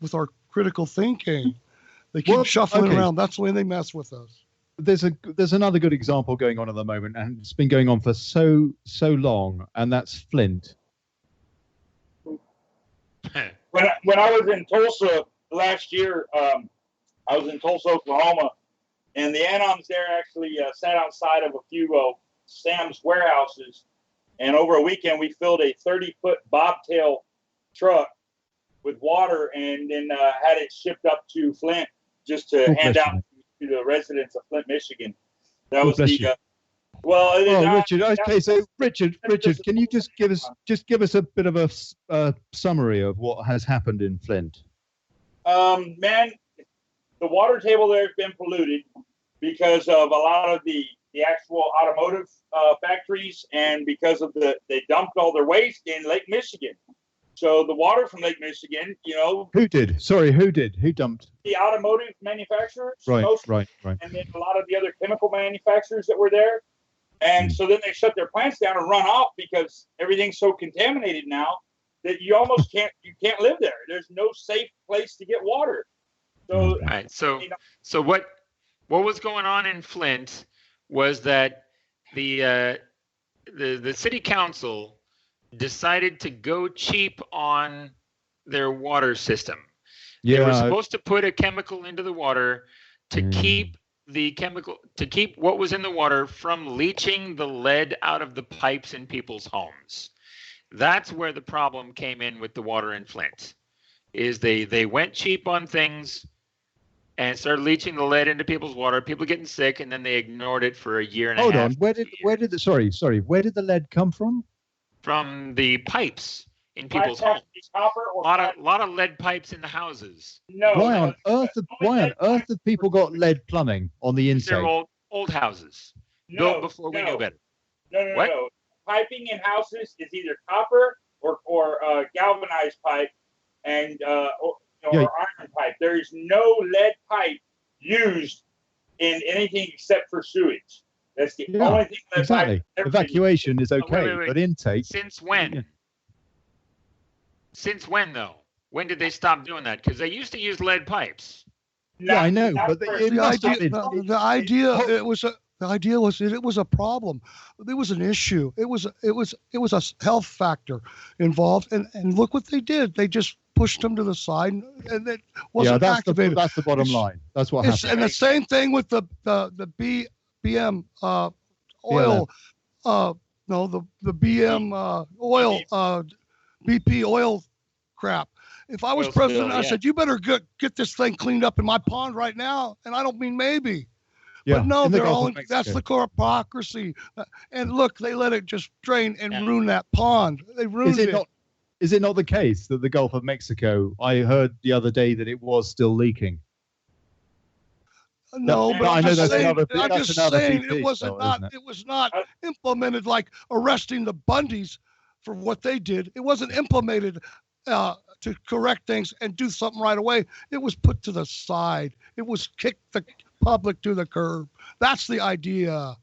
G: with our critical thinking. They keep shuffling around. That's the way they mess with us.
C: There's another good example going on at the moment, and it's been going on for so long, and that's Flint.
E: When I was in Tulsa last year, I was in Tulsa, Oklahoma, and the Anons there actually sat outside of a few Sam's warehouses, and over a weekend we filled a 30-foot bobtail truck with water, and then had it shipped up to Flint just to hand out to the residents of Flint, Michigan. That was the
C: Richard. Okay, so Richard, can you just give us a bit of a summary of what has happened in Flint?
E: Man, the water table there has been polluted because of a lot of the actual automotive factories, and because of they dumped all their waste in Lake Michigan. So the water from Lake Michigan,
C: Who did? Sorry, who did? Who dumped?
E: The automotive manufacturers.
C: Right.
E: And then a lot of the other chemical manufacturers that were there. And so then they shut their plants down and run off because everything's so contaminated now that you almost can't live there. There's no safe place to get water. So,
D: right. So what was going on in Flint was that the city council decided to go cheap on their water system. They were supposed to put a chemical into the water to keep what was in the water from leaching the lead out of the pipes in people's homes. That's where the problem came in with the water in Flint. Is they went cheap on things and started leaching the lead into people's water, people getting sick, and then they ignored it for a year and a half.
C: Hold on. Where did the lead come from?
D: From the pipes in people's homes. A lot of lead pipes in the houses.
E: No.
C: Why on earth have people got lead plumbing on the inside?
D: They're old houses built before we knew better.
E: No. Piping in houses is either copper or galvanized pipe and or iron pipe. There is no lead pipe used in anything except for sewage. That's the only thing.
C: Exactly. Evacuation is okay, but intake.
D: Since when? Yeah. Since when, though? When did they stop doing that? Because they used to use lead pipes.
C: I know, but the idea was it was a problem. It was an issue. It was a health factor involved, and look what they did. They just pushed them to the side, and it wasn't activated. That's the bottom line. That's what happened.
G: And the same thing with the BM oil the BM oil, BP oil crap. If I was
D: Oil
G: president,
D: spill,
G: I
D: yeah.
G: said, you better get this thing cleaned up in my pond right now. And I don't mean maybe.
C: Yeah,
G: But no,
C: in the
G: they're
C: Gulf
G: all,
C: of Mexico.
G: that's the hypocrisy. And look, they let it just drain and ruin that pond. They ruined it.
C: Is it not the case that the Gulf of Mexico, I heard the other day that it was still leaking?
G: No, but
C: I
G: I'm
C: know
G: just
C: that's
G: saying,
C: another-
G: I'm
C: that's
G: just
C: another
G: saying
C: BP
G: it wasn't
C: though,
G: not
C: isn't it?
G: it was not implemented like arresting the Bundys for what they did. It wasn't implemented to correct things and do something right away. It was put to the side. It was kicked the public to the curb. That's the idea.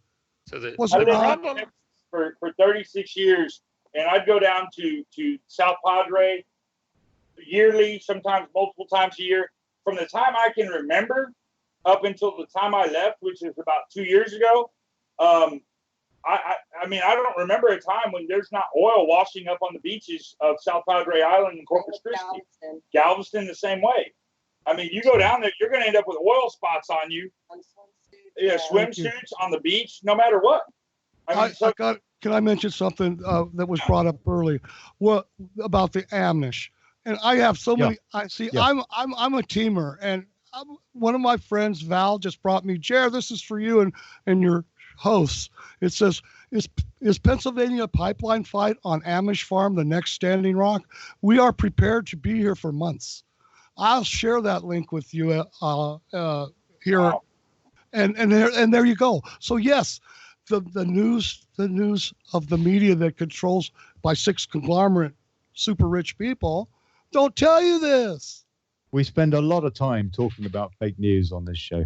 D: So the,
G: Was
E: I
G: it
E: lived
G: not?
E: in Texas for 36 years, and I'd go down to South Padre yearly, sometimes multiple times a year. From the time I can remember up until the time I left, which is about 2 years ago, I mean, I don't remember a time when there's not oil washing up on the beaches of South Padre Island and Corpus Christi. Galveston the same way. I mean, you go down there, you're going to end up with oil spots on you. Yeah, swimsuits on the beach, no matter what.
G: Can I mention something that was brought up earlier? What about the Amish? And I have so many. I see. Yeah. I'm a teamer, and one of my friends, Val, just brought me. Jer, this is for you and your hosts. It says, "Is Pennsylvania pipeline fight on Amish farm the next Standing Rock? We are prepared to be here for months." I'll share that link with you here, wow. and there you go. So yes, the news of the media that controls by 6 conglomerate super rich people don't tell you this.
C: We spend a lot of time talking about fake news on this show.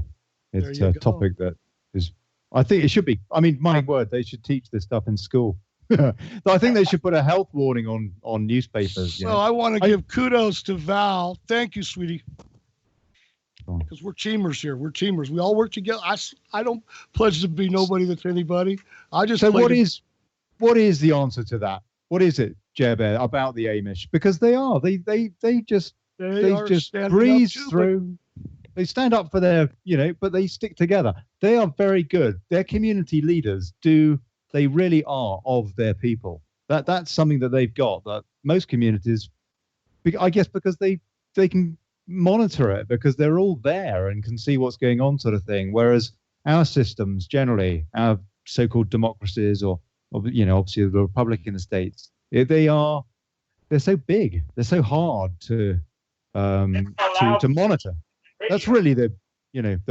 C: It's a topic that is, I think it should be. I mean, my word, they should teach this stuff in school. I think they should put a health warning on newspapers.
G: So I want to give kudos to Val. Thank you, sweetie. Because we're teamers here. We're teamers. We all work together. I don't pledge to be nobody that's anybody. I just.
C: So what is the answer to that? What is it, Jer Bear, about the Amish? Because they just breeze through. They stand up for their, but they stick together. They are very good. Their community leaders they really are of their people. That's something that they've got that most communities, I guess, because they can monitor it because they're all there and can see what's going on, sort of thing. Whereas our systems, generally, our so-called democracies, or obviously the republic in the States, they're so big, they're so hard to monitor. That's really the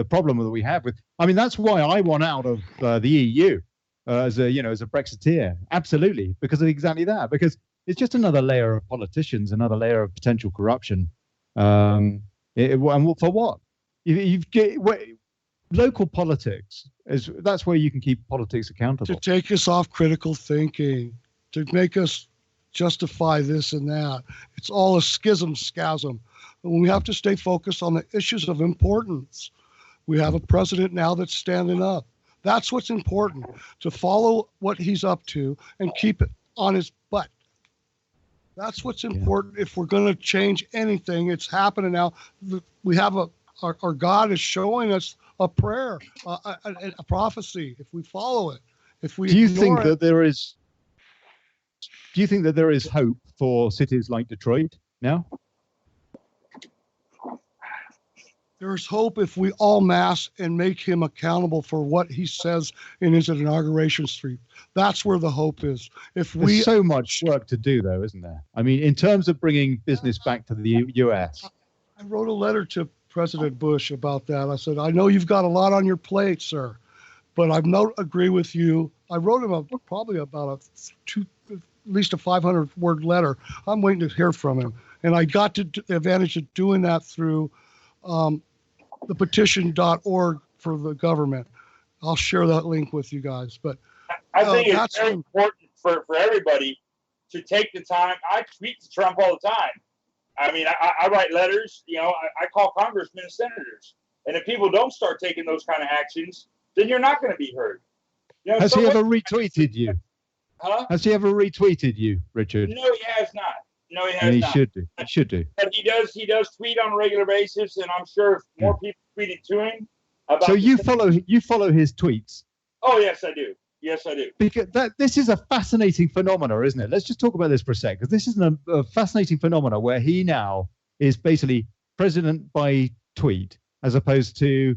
C: problem that we have with. I mean, that's why I want out of the EU. As a Brexiteer, absolutely, because of exactly that. Because it's just another layer of politicians, another layer of potential corruption. And for what? Local politics that's where you can keep politics accountable.
G: To take us off critical thinking, to make us justify this and that. It's all a schism. And we have to stay focused on the issues of importance. We have a president now that's standing up. That's what's important, to follow what he's up to and keep it on his butt. That's what's important. If we're going to change anything, it's happening now. We have our God is showing us a prayer, a prophecy. If we follow it,
C: do you think that there is hope for cities like Detroit now?
G: There's hope if we all mass and make him accountable for what he says in his inauguration speech. That's where the hope is.
C: There's so much work to do, though, isn't there? I mean, in terms of bringing business back to the U.S.
G: I wrote a letter to President Bush about that. I said, I know you've got a lot on your plate, sir, but I don't agree with you. I wrote him probably about at least a 500-word letter. I'm waiting to hear from him. And I got the advantage of doing that through the petition.org for the government. I'll share that link with you guys. But
E: I think it's very important for everybody to take the time. I tweet to Trump all the time. I mean, I write letters. I call congressmen and senators. And if people don't start taking those kind of actions, then you're not going to be heard.
C: Has he ever retweeted you?
E: Huh?
C: Has he ever retweeted you, Richard?
E: No, he has not. No, he has not.
C: He should do. He should do.
E: But he does tweet on a regular basis, and I'm sure if more people tweeted to him about.
C: So you follow his tweets?
E: Oh yes, I do. Yes, I do.
C: Because this is a fascinating phenomenon, isn't it? Let's just talk about this for a sec, because this is a fascinating phenomenon where he now is basically president by tweet, as opposed to,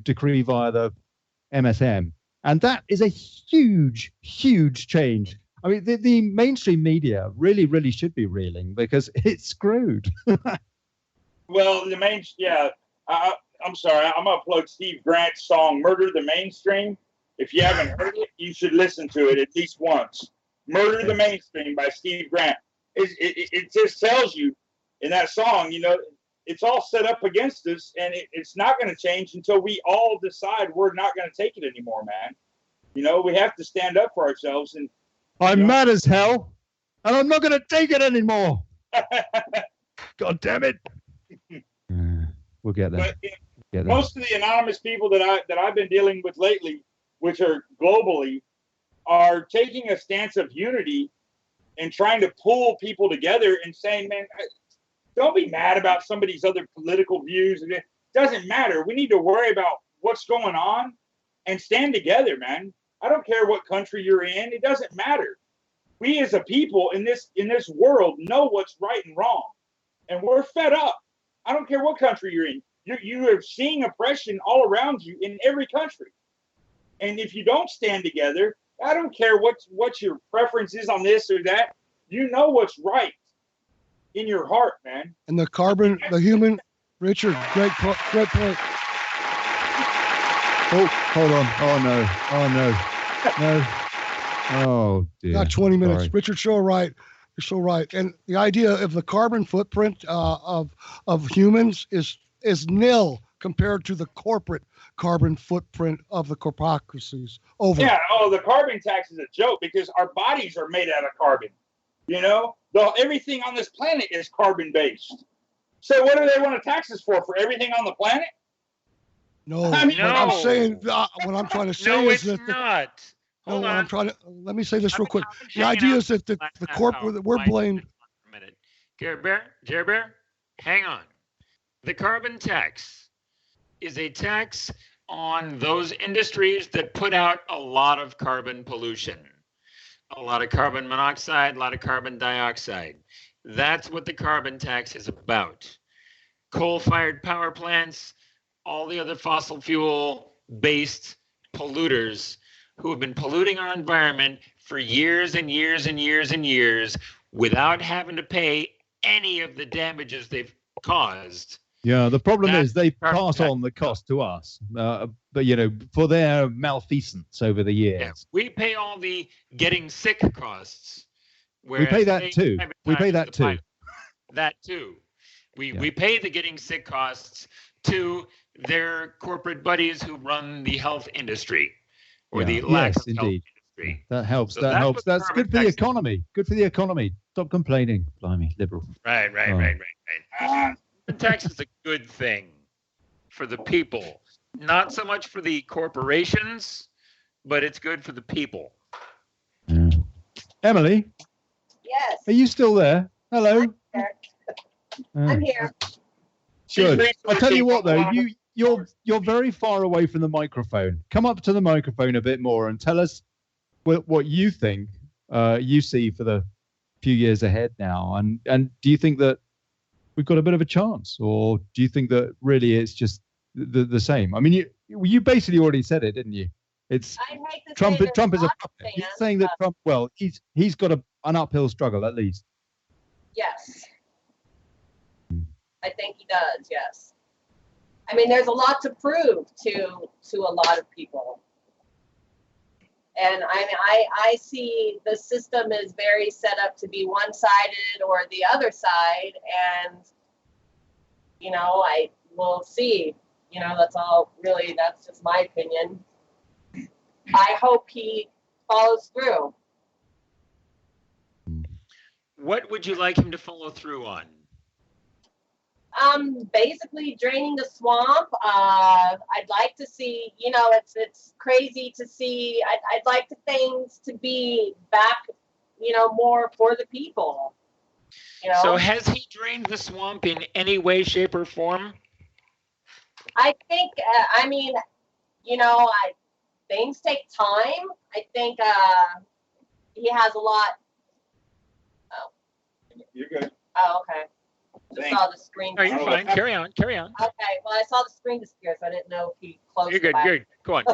C: decree via the MSM. And that is a huge, huge change. I mean, the mainstream media really, really should be reeling, because it's screwed.
E: Well, I'm sorry. I'm going to plug Steve Grant's song, Murder the Mainstream. If you haven't heard it, you should listen to it at least once. Murder the Mainstream by Steve Grant. It just tells you in that song, it's all set up against us, and it's not going to change until we all decide we're not going to take it anymore, man. We have to stand up for ourselves. And
C: I'm mad as hell, and I'm not going to take it anymore. God damn it. We'll get there.
E: But, most of the anonymous people that I've been dealing with lately, which are globally, are taking a stance of unity and trying to pull people together and saying, man, don't be mad about somebody's other political views. It doesn't matter. We need to worry about what's going on and stand together, man. I don't care what country you're in. It doesn't matter. We as a people in this world know what's right and wrong. And we're fed up. I don't care what country you're in. You are seeing oppression all around you in every country. And if you don't stand together, I don't care what your preference is on this or that. You know what's right in your heart, man.
G: And the human, Richard, great point.
C: Oh, hold on. Oh, no. Oh, dear.
G: Not 20 minutes.
C: Sorry.
G: Richard, you're so right. And the idea of the carbon footprint of humans is nil compared to the corporate carbon footprint of the corpocracies.
E: Yeah, the carbon tax is a joke because our bodies are made out of carbon. Everything on this planet is carbon-based. So what do they want to tax us for everything on the planet?
G: No, I'm saying, what I'm trying to say is that
D: not. Hold on.
G: Let me say this real quick. The idea is that the corporate, we're blamed.
D: A minute. Gerry Bear, hang on. The carbon tax is a tax on those industries that put out a lot of carbon pollution, a lot of carbon monoxide, a lot of carbon dioxide. That's what the carbon tax is about. Coal-fired power plants, all the other fossil fuel-based polluters who have been polluting our environment for years and years and years and years without having to pay any of the damages they've caused.
C: Yeah, the problem is they pass on the cost to us, but for their malfeasance over the years.
D: Yeah, we pay all the getting sick costs.
C: We pay that too. We pay that too.
D: That too. We pay the getting sick costs to their corporate buddies who run the health industry or the lack of health industry.
C: That helps. That helps. That's good for the economy. Good for the economy. Stop complaining, blimey, liberal.
D: Right. Tax is a good thing for the people, not so much for the corporations, but it's good for the people.
C: Yeah. Emily?
F: Yes.
C: Are you still there? Hello?
F: I'm here.
C: Good. I'll tell you what, though, you're very far away from the microphone. Come up to the microphone a bit more and tell us what you think you see for the few years ahead now. And do you think that we've got a bit of a chance, or do you think that really it's just the same? I mean, you basically already said it, didn't you? It's Trump is a puppet. He's saying that Trump, well, he's got an uphill struggle at least.
F: Yes. I think he does, yes. I mean, there's a lot to prove to a lot of people. And I see the system is very set up to be one-sided or the other side. And, I will see. That's all really, that's just my opinion. I hope he follows through.
D: What would you like him to follow through on?
F: Basically draining the swamp. I'd like to see, it's crazy to see. I'd like things to be back, more for the people.
D: So has he drained the swamp in any way, shape, or form?
F: I think, things take time. I think he has a lot. Oh.
E: You're good.
F: Oh, okay. Just saw the screen.
D: Oh, you're fine. Carry on.
F: Okay. Well, I saw the screen disappear, so I didn't know if he closed.
D: You're good. Good. Go on.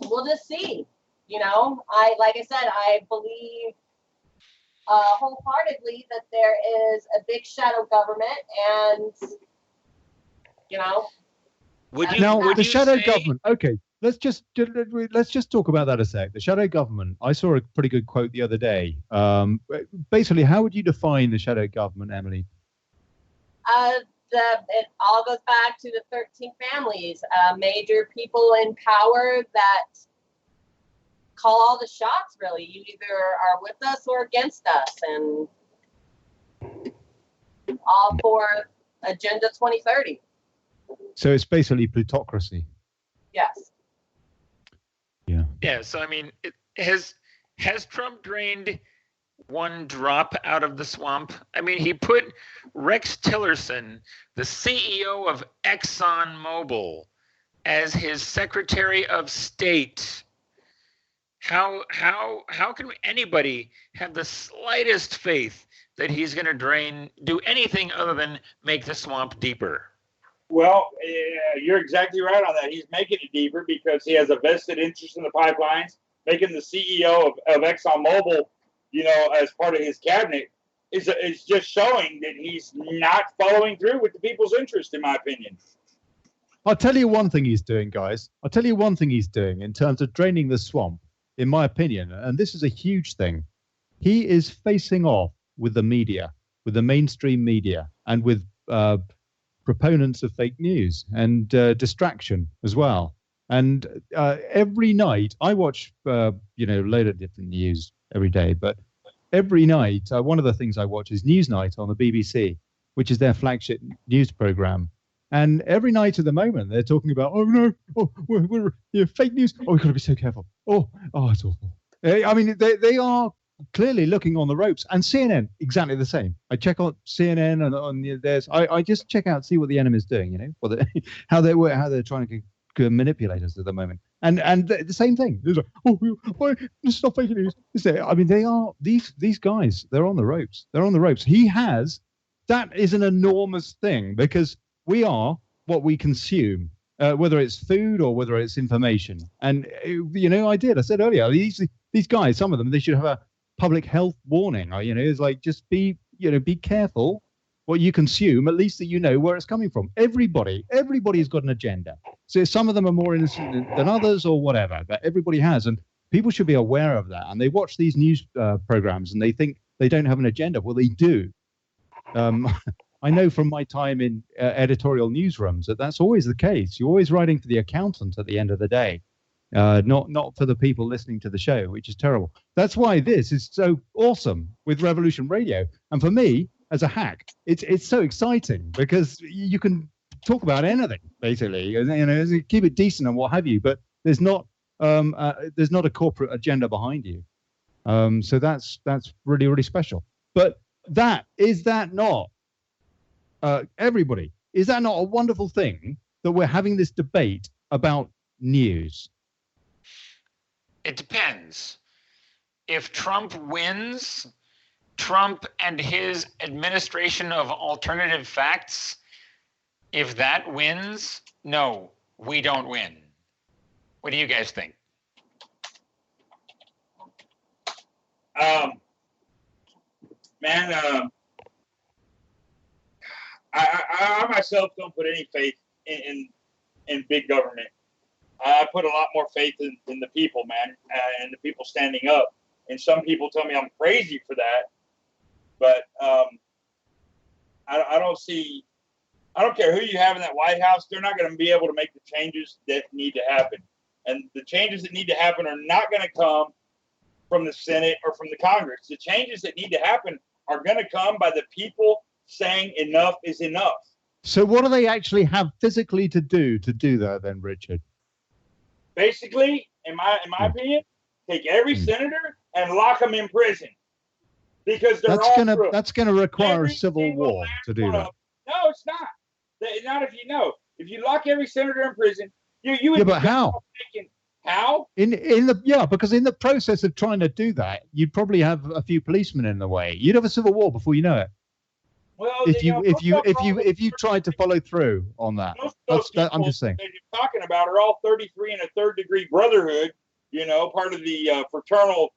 F: We'll just see. You know, like I said, I believe wholeheartedly that there is a big shadow government, and you know.
C: Would the shadow government? Okay, let's just talk about that a sec. The shadow government. I saw a pretty good quote the other day. Basically, how would you define the shadow government, Emily?
F: It all goes back to the 13 families, major people in power that call all the shots. Really, you either are with us or against us, and all for Agenda 2030.
C: So it's basically plutocracy.
F: Yes.
C: Yeah.
D: Yeah. So I mean, has Trump drained one drop out of the swamp? I mean, he put Rex Tillerson, the CEO of ExxonMobil, as his Secretary of State. How can anybody have the slightest faith that he's going to do anything other than make the swamp deeper?
E: Well, you're exactly right on that. He's making it deeper because he has a vested interest in the pipelines. Making the CEO of ExxonMobil, you know, as part of his cabinet is just showing that he's not following through with the people's interest, in my opinion.
C: I'll tell you one thing he's doing, guys. I'll tell you one thing he's doing in terms of draining the swamp, in my opinion, and this is a huge thing. He is facing off with the media, with the mainstream media, and with proponents of fake news and distraction as well. And every night I watch, a load of different news every day, but every night, one of the things I watch is Newsnight on the BBC, which is their flagship news program. And every night at the moment, they're talking about, we're fake news. Oh, we've got to be so careful. Oh, it's awful. I mean, they are clearly looking on the ropes. And CNN, exactly the same. I check on CNN and on theirs. I just check out, see what the enemy's doing, you know, how they're trying to manipulate us at the moment. And the same thing. It's like, this is not fake news. I mean, they are these guys. They're on the ropes. They're on the ropes. That is an enormous thing because we are what we consume, whether it's food or whether it's information. And I said earlier, these guys, some of them, they should have a public health warning. It's like just be careful what you consume, at least that you know where it's coming from. Everybody's got an agenda. So some of them are more innocent than others or whatever, but everybody has. And people should be aware of that. And they watch these news programs and they think they don't have an agenda. Well, they do. I know from my time in editorial newsrooms that's always the case. You're always writing for the accountant at the end of the day, not for the people listening to the show, which is terrible. That's why this is so awesome with Revolution Radio. And for me, as a hack, it's so exciting because you can talk about anything basically, keep it decent and what have you. But there's not a corporate agenda behind you. So that's really, really special. But is that not everybody? Is that not a wonderful thing that we're having this debate about news?
D: It depends. If Trump wins, Trump and his administration of alternative facts, if that wins, no, we don't win. What do you guys think?
E: I myself don't put any faith in big government. I put a lot more faith in the people, man, and the people standing up. And some people tell me I'm crazy for that, but I don't care who you have in that White House. They're not going to be able to make the changes that need to happen. And the changes that need to happen are not going to come from the Senate or from the Congress. The changes that need to happen are going to come by the people saying enough is enough.
C: So what do they actually have physically to do that then, Richard?
E: Basically, in my opinion, take every senator and lock them in prison. Because
C: that's gonna require a civil war to do that.
E: No, it's not. Not if you know. If you lock every senator in prison, you would.
C: Yeah, but how?
E: How?
C: Because in the process of trying to do that, you'd probably have a few policemen in the way. You'd have a civil war before you know it.
E: Well,
C: if you tried to follow through on that, I'm just saying.
E: That you're talking about are all 33 and a third degree brotherhood. Part of the fraternal,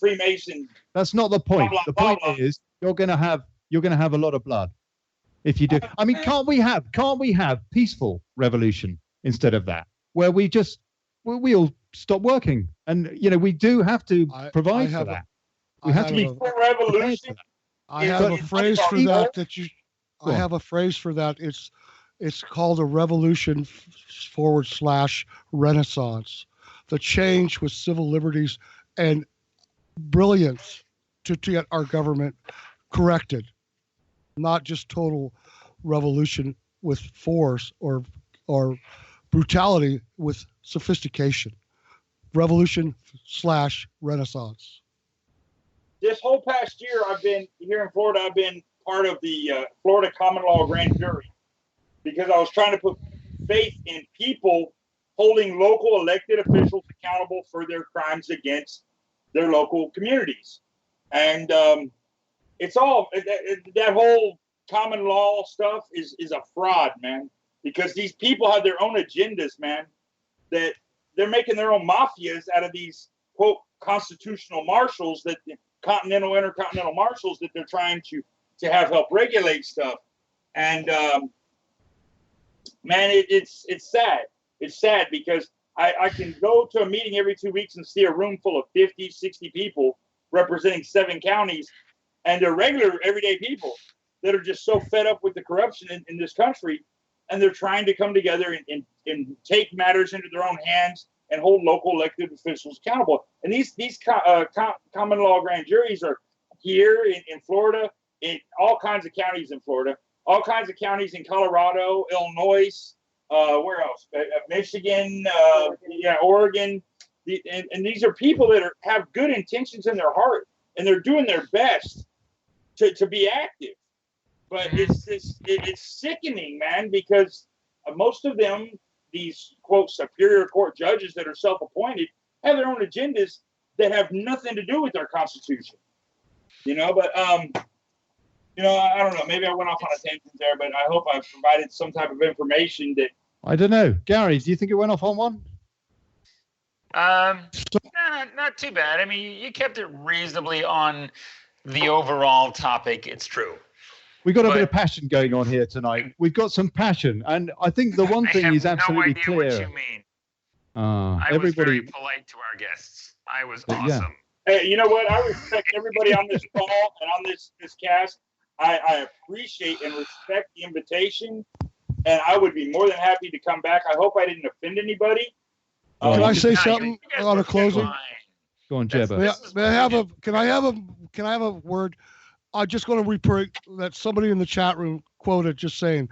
E: Freemason.
C: That's not the point. The point is you're going to have a lot of blood if you do. I mean, can't we have peaceful revolution instead of that, where we all stop working, and we do have to provide for that. We have to be
E: revolution.
G: I have a phrase for that. I have a phrase for that. It's called a revolution / Renaissance. The change with civil liberties and brilliance to get our government corrected, not just total revolution with force or brutality with sophistication. Revolution / Renaissance.
E: This whole past year, I've been here in Florida. I've been part of the Florida Common Law Grand Jury because I was trying to put faith in people holding local elected officials accountable for their crimes against their local communities. And it's all that whole common law stuff is a fraud, man, because these people have their own agendas, man, that they're making their own mafias out of these, quote, constitutional marshals, that continental, intercontinental marshals that they're trying to have help regulate stuff. And man, it's sad. It's sad because I can go to a meeting every 2 weeks and see a room full of 50, 60 people representing 7 counties, and they're regular, everyday people that are just so fed up with the corruption in this country, and they're trying to come together and take matters into their own hands and hold local elected officials accountable. And these common law grand juries are here in Florida, in all kinds of counties in Florida, all kinds of counties in Colorado, Illinois, where else? Michigan, Oregon. And these are people that have good intentions in their heart, and they're doing their best to be active. But it's sickening, man, because most of them, these, quote, superior court judges that are self-appointed, have their own agendas that have nothing to do with our Constitution. But I don't know. Maybe I went off on a tangent there, but I hope I've provided some type of information that.
C: I don't know. Gary, do you think it went off on one?
D: Not too bad. I mean, you kept it reasonably on the overall topic. It's true.
C: We've got a bit of passion going on here tonight. We've got some passion, and I think the one thing is absolutely clear.
D: I have no idea what you mean. I was very polite to our guests. I was awesome.
C: Yeah.
E: Hey, you know what? I respect everybody on this call and on this cast. I appreciate and respect the invitation, and I would be more than happy to come back. I hope I didn't offend anybody.
G: Can I say something on a closing?
C: Go on, Jebba.
G: Can I have a word? I'm just going to repeat that somebody in the chat room quoted just saying,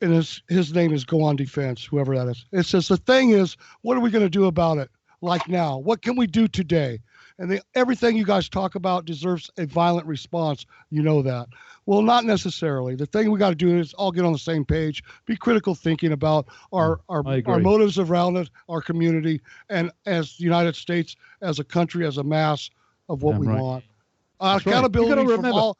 G: and his name is Go On Defense, whoever that is. It says, the thing is, what are we going to do about it? Like now, what can we do today? And everything you guys talk about deserves a violent response. You know that. Well, not necessarily. The thing we got to do is all get on the same page, be critical thinking about our motives around it, our community, and as the United States, as a country, as a mass of what we want. Accountability.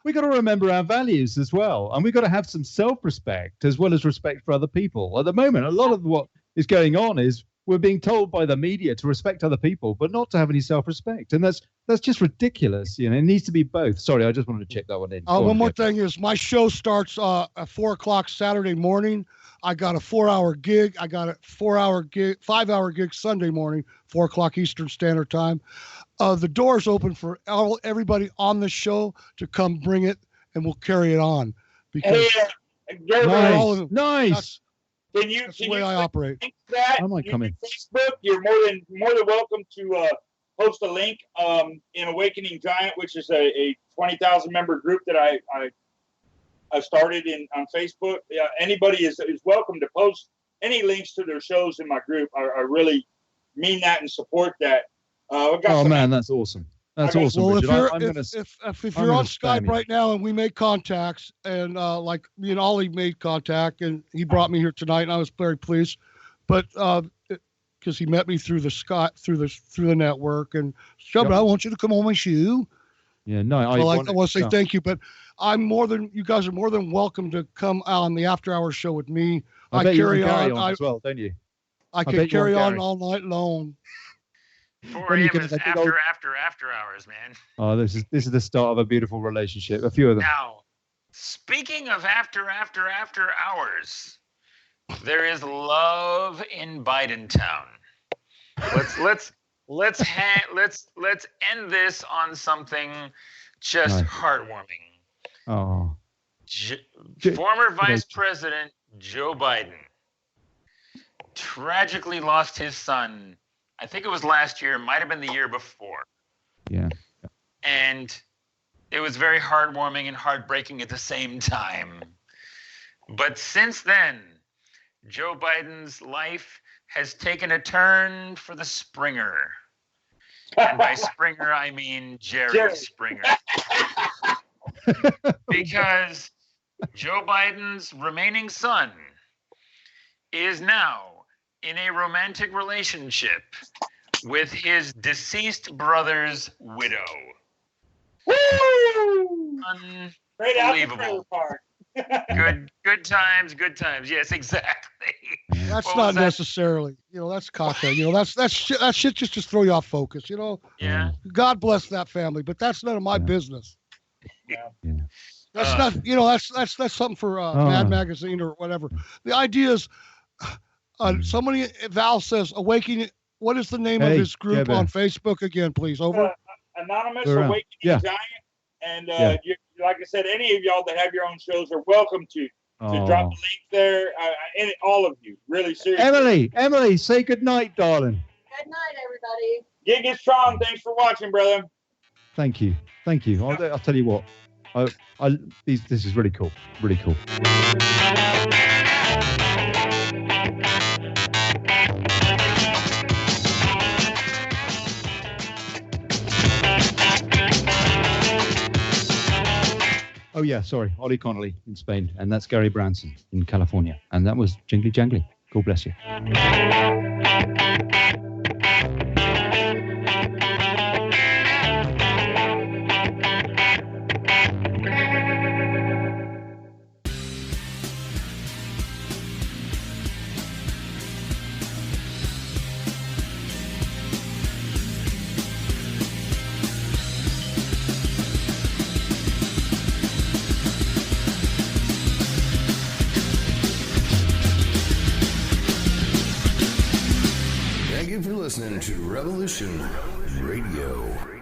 C: We got to remember our values as well, and we got to have some self-respect as well as respect for other people. At the moment, a lot of what is going on is we're being told by the media to respect other people, but not to have any self-respect, and that's just ridiculous. It needs to be both. Sorry, I just wanted to check that one in.
G: One more thing is my show starts at 4:00 Saturday morning. I got a 4-hour gig. I got a 5-hour gig Sunday morning, 4:00 Eastern Standard Time. The door's open for everybody on the show to come bring it, and we'll carry it on. Because
C: nice.
G: That's the way I operate.
C: I might come in.
E: Facebook, you're more than welcome to post a link in Awakening Giant, which is a 20,000 member group that I started on Facebook. Anybody is welcome to post any links to their shows in my group. I really mean that and support that.
C: Man, that's awesome. That's awesome.
G: Well,
C: Richard.
G: if you're on Skype right now and we make contacts, and like me and Olly made contact, and he brought me here tonight, and I was very pleased. But because he met me through the network, and Chub, I want you to come on my show.
C: Yeah, no,
G: I want to say thank you, but you guys are more than welcome to come on the after hours show with me.
C: I carry on as well, don't you?
G: I can carry on all night long.
D: 4 a.m. is after hours, man.
C: Oh, this is the start of a beautiful relationship. A few of them.
D: Now, speaking of after hours, there is love in Bidentown. Let's end this on something just heartwarming.
C: Oh.
D: Former Vice President Joe Biden tragically lost his son. I think it was last year, might have been the year before.
C: Yeah.
D: And it was very heartwarming and heartbreaking at the same time. But since then, Joe Biden's life has taken a turn for the Springer. And by Springer, I mean Gerry Springer. Because Joe Biden's remaining son is now in a romantic relationship with his deceased brother's widow.
E: Woo!
D: Unbelievable. Good times. Yes, exactly.
G: That's not necessarily, that's caca. That shit just to throw you off focus.
D: Yeah.
G: God bless that family, but that's none of my business.
E: Yeah.
G: That's not. That's something for Mad Magazine or whatever. The idea is, somebody Val says Awakening. What is the name of his group on Facebook again, please? Over.
E: Anonymous Awakening Giant. And like I said, any of y'all that have your own shows are welcome to drop the link there. All of you, really seriously.
C: Emily, say good night, darling.
F: Good night, everybody.
E: Gig is strong. Thanks for watching, brother.
C: Thank you. I'll tell you what. This is really cool. Really cool. Oh yeah, sorry, Olly Connolly in Spain, and that's Gary Branson in California, and that was Jingly-Jangly. God bless you.
B: Listening to Revolution Radio.